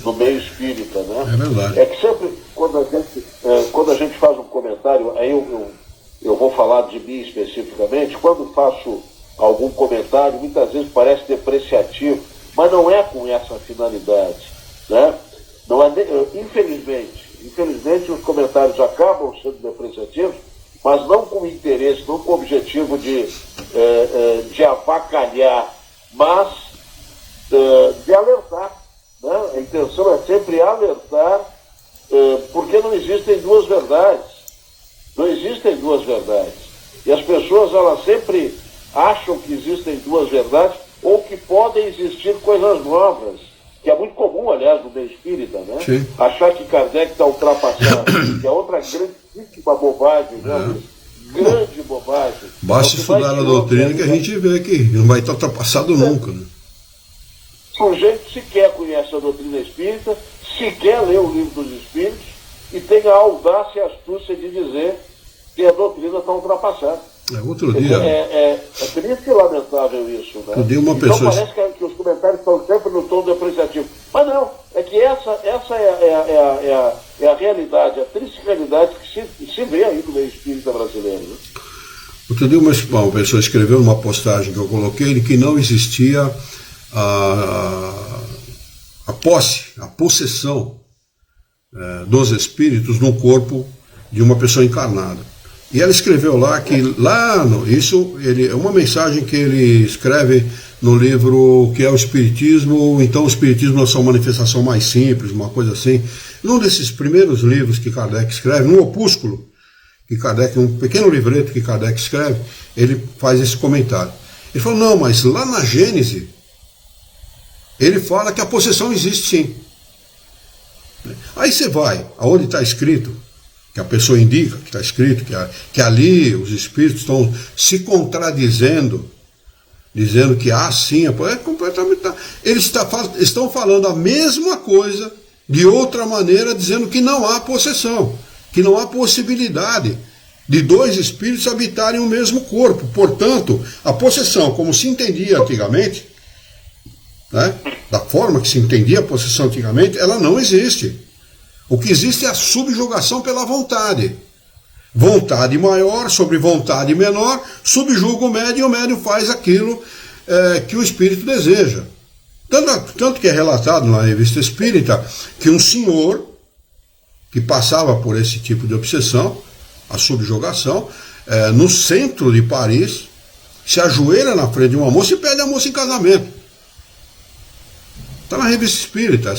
no meio espírita, né? É verdade. É que sempre, quando a gente faz um comentário, aí eu vou falar de mim especificamente, quando faço algum comentário, muitas vezes parece depreciativo, mas não é com essa finalidade, né? Não é, infelizmente os comentários acabam sendo depreciativos mas não com interesse, não com o objetivo de avacalhar, mas de alertar. Né? A intenção é sempre alertar, porque não existem duas verdades. Não existem duas verdades. E as pessoas, elas sempre acham que existem duas verdades ou que podem existir coisas novas, que é muito comum, aliás, no meio espírita, né? Sim. Achar que Kardec está ultrapassado, que é outra grandíssima bobagem, né? Grande bobagem. Basta estudar a doutrina que a gente vê que não vai estar ultrapassado nunca. Né? O sujeito sequer conhece a doutrina espírita, sequer lê o livro dos espíritos e tem a audácia e a astúcia de dizer que a doutrina está ultrapassada. Outro dia. É triste e lamentável isso, né? Outro dia uma então pessoa... parece que os comentários estão sempre no tom depreciativo. Mas não, é que essa é a realidade, a triste realidade que se vê aí no meio espírita brasileiro. Né? Outro dia uma pessoa escreveu numa postagem que eu coloquei de que não existia a posse, a possessão dos espíritos no corpo de uma pessoa encarnada. E ela escreveu lá que é uma mensagem que ele escreve no livro que é o Espiritismo, então o Espiritismo é a sua manifestação mais simples, uma coisa assim. Num desses primeiros livros que Kardec escreve, num opúsculo, que Kardec, um pequeno livreto que Kardec escreve, ele faz esse comentário. Ele falou, não, mas lá na Gênese, ele fala que a possessão existe sim. Aí você vai, aonde está escrito, que a pessoa indica, que está escrito, que ali os espíritos estão se contradizendo, dizendo que sim, é completamente... Eles estão falando a mesma coisa, de outra maneira, dizendo que não há possessão, que não há possibilidade de dois espíritos habitarem o mesmo corpo. Portanto, a possessão, como se entendia antigamente, né, da forma que se entendia a possessão antigamente, ela não existe. O que existe é a subjugação pela vontade. Vontade maior sobre vontade menor, subjuga o médium e o médium faz aquilo que o espírito deseja. Tanto que é relatado na Revista Espírita que um senhor que passava por esse tipo de obsessão, a subjugação, no centro de Paris, se ajoelha na frente de uma moça e pede a moça em casamento. Está na Revista Espírita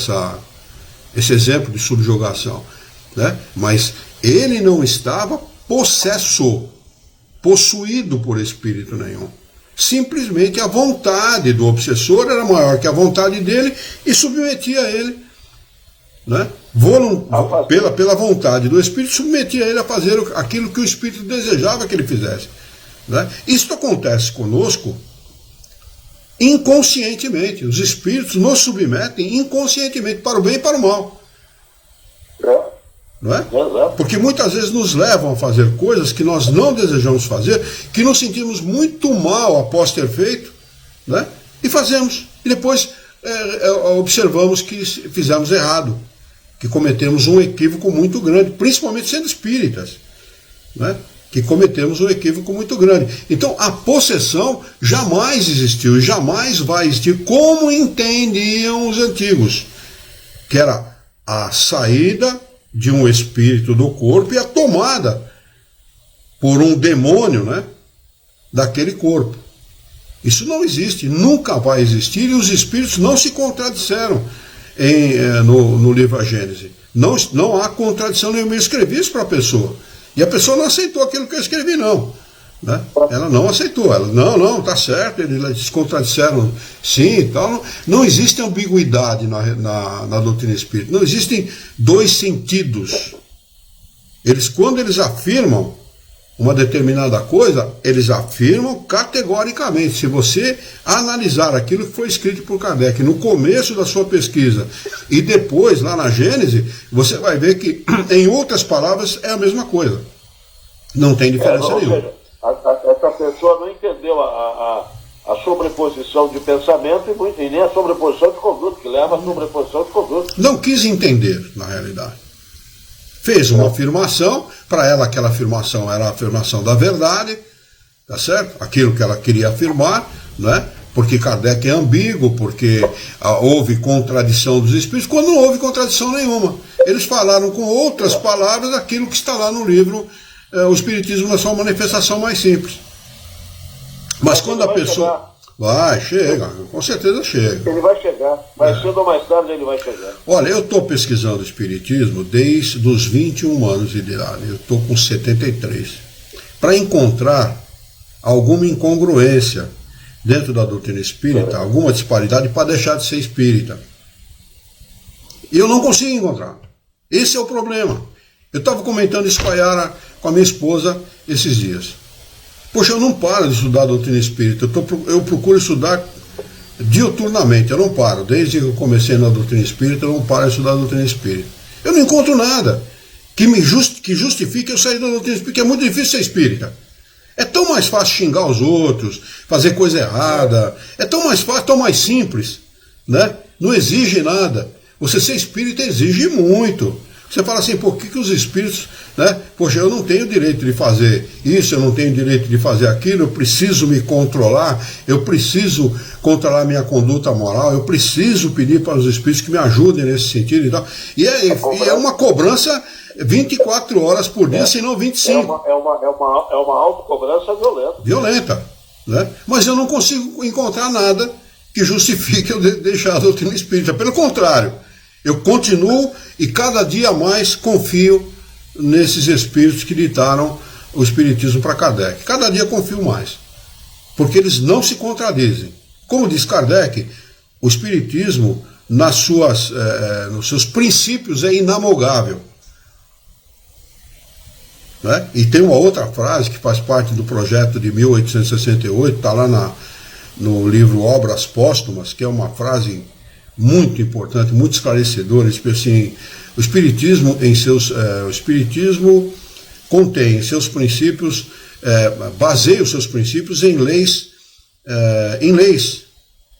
esse exemplo de subjugação, né? Mas ele não estava possuído por espírito nenhum. Simplesmente a vontade do obsessor era maior que a vontade dele e submetia ele, né? Pela vontade do espírito, submetia ele a fazer aquilo que o espírito desejava que ele fizesse, né? Isto acontece conosco inconscientemente. Os espíritos nos submetem inconscientemente para o bem e para o mal. Não é? Porque muitas vezes nos levam a fazer coisas que nós não desejamos fazer, que nos sentimos muito mal após ter feito, né? E fazemos. E depois observamos que fizemos errado, que cometemos um equívoco muito grande, principalmente sendo espíritas, né? Que cometemos um equívoco muito grande. Então, a possessão jamais existiu e jamais vai existir como entendiam os antigos, que era a saída de um espírito do corpo e a tomada por um demônio, né, daquele corpo. Isso não existe, nunca vai existir, e os espíritos não se contradisseram no livro A Gênese. Não há contradição nenhuma. Eu escrevi isso para a pessoa. E a pessoa não aceitou aquilo que eu escrevi, não. Né? Ela não aceitou. Ela, não, tá certo, eles se contradisseram sim e tal. Não existe ambiguidade na doutrina espírita. Não existem dois sentidos. Quando eles afirmam uma determinada coisa, eles afirmam categoricamente. Se você analisar aquilo que foi escrito por Kardec no começo da sua pesquisa e depois lá na Gênese, você vai ver que, em outras palavras, é a mesma coisa. Não tem diferença nenhuma. Essa pessoa não entendeu a sobreposição de pensamento e nem a sobreposição de conduta, que leva a sobreposição de conduta. Não quis entender, na realidade. Fez uma afirmação, para ela aquela afirmação era a afirmação da verdade, tá certo? Aquilo que ela queria afirmar, né? Porque Kardec é ambíguo, porque houve contradição dos espíritos, quando não houve contradição nenhuma. Eles falaram com outras palavras aquilo que está lá no livro o Espiritismo na sua manifestação mais simples. Mas quando a pessoa... Chega, com certeza chega. Ele vai chegar, mais cedo ou mais tarde ele vai chegar. Olha, eu estou pesquisando o Espiritismo desde os 21 anos de idade, eu estou com 73, para encontrar alguma incongruência dentro da doutrina espírita, alguma disparidade para deixar de ser espírita. E eu não consigo encontrar. Esse é o problema. Eu estava comentando isso com a Yara, com a minha esposa, esses dias. Poxa, eu não paro de estudar a doutrina espírita, eu procuro estudar diuturnamente, eu não paro. Desde que eu comecei na doutrina espírita, eu não paro de estudar a doutrina espírita. Eu não encontro nada que justifique eu sair da doutrina espírita, porque é muito difícil ser espírita. É tão mais fácil xingar os outros, fazer coisa errada, é tão mais fácil, tão mais simples, né? Não exige nada. Você ser espírita exige muito. Você fala assim, por que os espíritos, né? Poxa, eu não tenho direito de fazer isso, eu não tenho direito de fazer aquilo, eu preciso me controlar, eu preciso controlar minha conduta moral, eu preciso pedir para os espíritos que me ajudem nesse sentido e tal. E é uma cobrança 24 horas por dia, se não 25. É uma autocobrança violenta. Violenta, né? Mas eu não consigo encontrar nada que justifique eu deixar a doutrina espírita. Pelo contrário, eu continuo e cada dia mais confio nesses espíritos que ditaram o espiritismo para Kardec. Cada dia confio mais, porque eles não se contradizem. Como diz Kardec, o espiritismo, nos seus princípios, é inamogável. Né? E tem uma outra frase que faz parte do projeto de 1868, está lá no livro Obras Póstumas, que é uma frase muito importante, muito esclarecedora. Assim, o Espiritismo contém em seus princípios, baseia os seus princípios em leis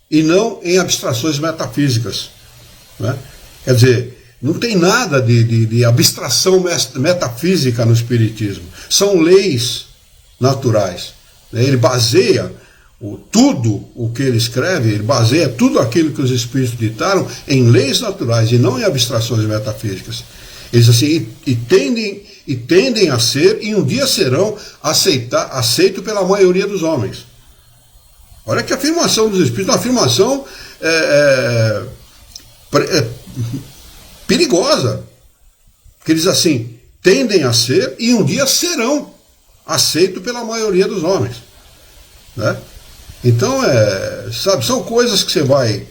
e não em abstrações metafísicas. Né? Quer dizer, não tem nada de abstração metafísica no Espiritismo. São leis naturais. Ele baseia tudo o que ele escreve, ele baseia tudo aquilo que os espíritos ditaram em leis naturais e não em abstrações metafísicas. Eles assim, tendem a ser, e um dia serão aceitos pela maioria dos homens. Olha que afirmação dos espíritos, uma afirmação perigosa. Que eles assim, tendem a ser e um dia serão aceitos pela maioria dos homens. Né? Então, são coisas que você vai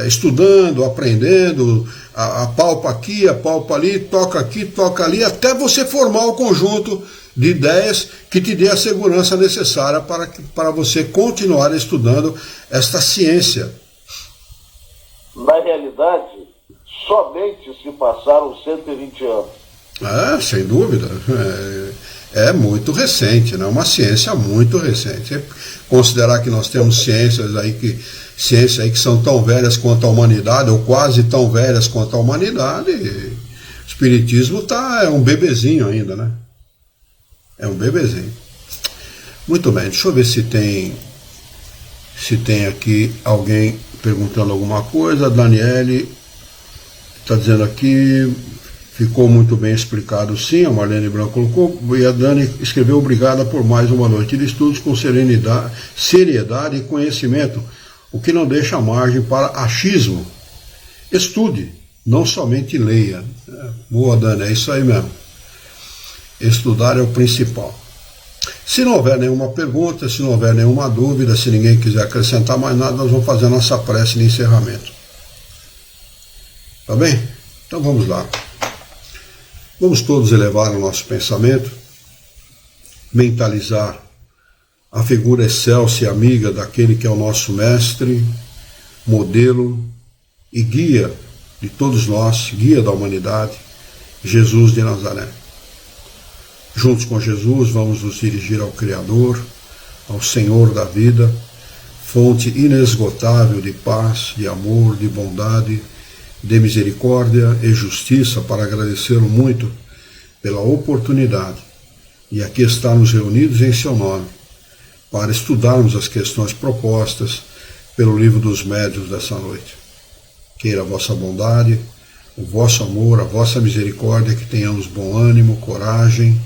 estudando, aprendendo, apalpa aqui, apalpa ali, toca aqui, toca ali, até você formar o conjunto de ideias que te dê a segurança necessária para você continuar estudando esta ciência. Na realidade, somente se passaram 120 anos. Sem dúvida. É muito recente, né? Uma ciência muito recente. Considerar que nós temos ciências aí que são tão velhas quanto a humanidade, ou quase tão velhas quanto a humanidade, o Espiritismo é um bebezinho ainda, né? É um bebezinho. Muito bem, deixa eu ver se tem aqui alguém perguntando alguma coisa. A Daniele está dizendo aqui... Ficou muito bem explicado, sim, a Marlene Branco colocou, e a Dani escreveu: obrigada por mais uma noite de estudos com seriedade e conhecimento, o que não deixa margem para achismo. Estude, não somente leia. Boa, Dani, é isso aí mesmo. Estudar é o principal. Se não houver nenhuma pergunta, se não houver nenhuma dúvida, se ninguém quiser acrescentar mais nada, nós vamos fazer a nossa prece de encerramento. Tá bem? Então vamos lá. Vamos todos elevar o nosso pensamento, mentalizar a figura excelsa e amiga daquele que é o nosso mestre, modelo e guia de todos nós, guia da humanidade, Jesus de Nazaré. Juntos com Jesus vamos nos dirigir ao Criador, ao Senhor da vida, fonte inesgotável de paz, de amor, de bondade, de misericórdia e justiça, para agradecê-lo muito pela oportunidade e aqui estarmos reunidos em seu nome, para estudarmos as questões propostas pelo livro dos médiuns dessa noite. Queira a vossa bondade, o vosso amor, a vossa misericórdia, que tenhamos bom ânimo, coragem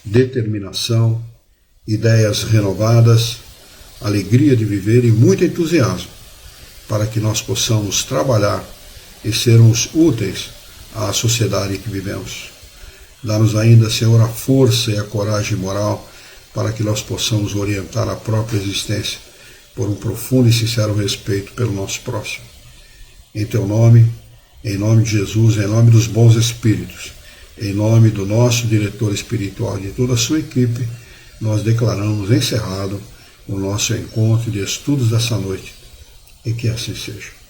determinação, ideias renovadas, alegria de viver e muito entusiasmo, para que nós possamos trabalhar e sermos úteis à sociedade em que vivemos. Dá-nos ainda, Senhor, a força e a coragem moral para que nós possamos orientar a própria existência por um profundo e sincero respeito pelo nosso próximo. Em Teu nome, em nome de Jesus, em nome dos bons espíritos, em nome do nosso diretor espiritual e de toda a sua equipe, nós declaramos encerrado o nosso encontro de estudos dessa noite, e que assim seja.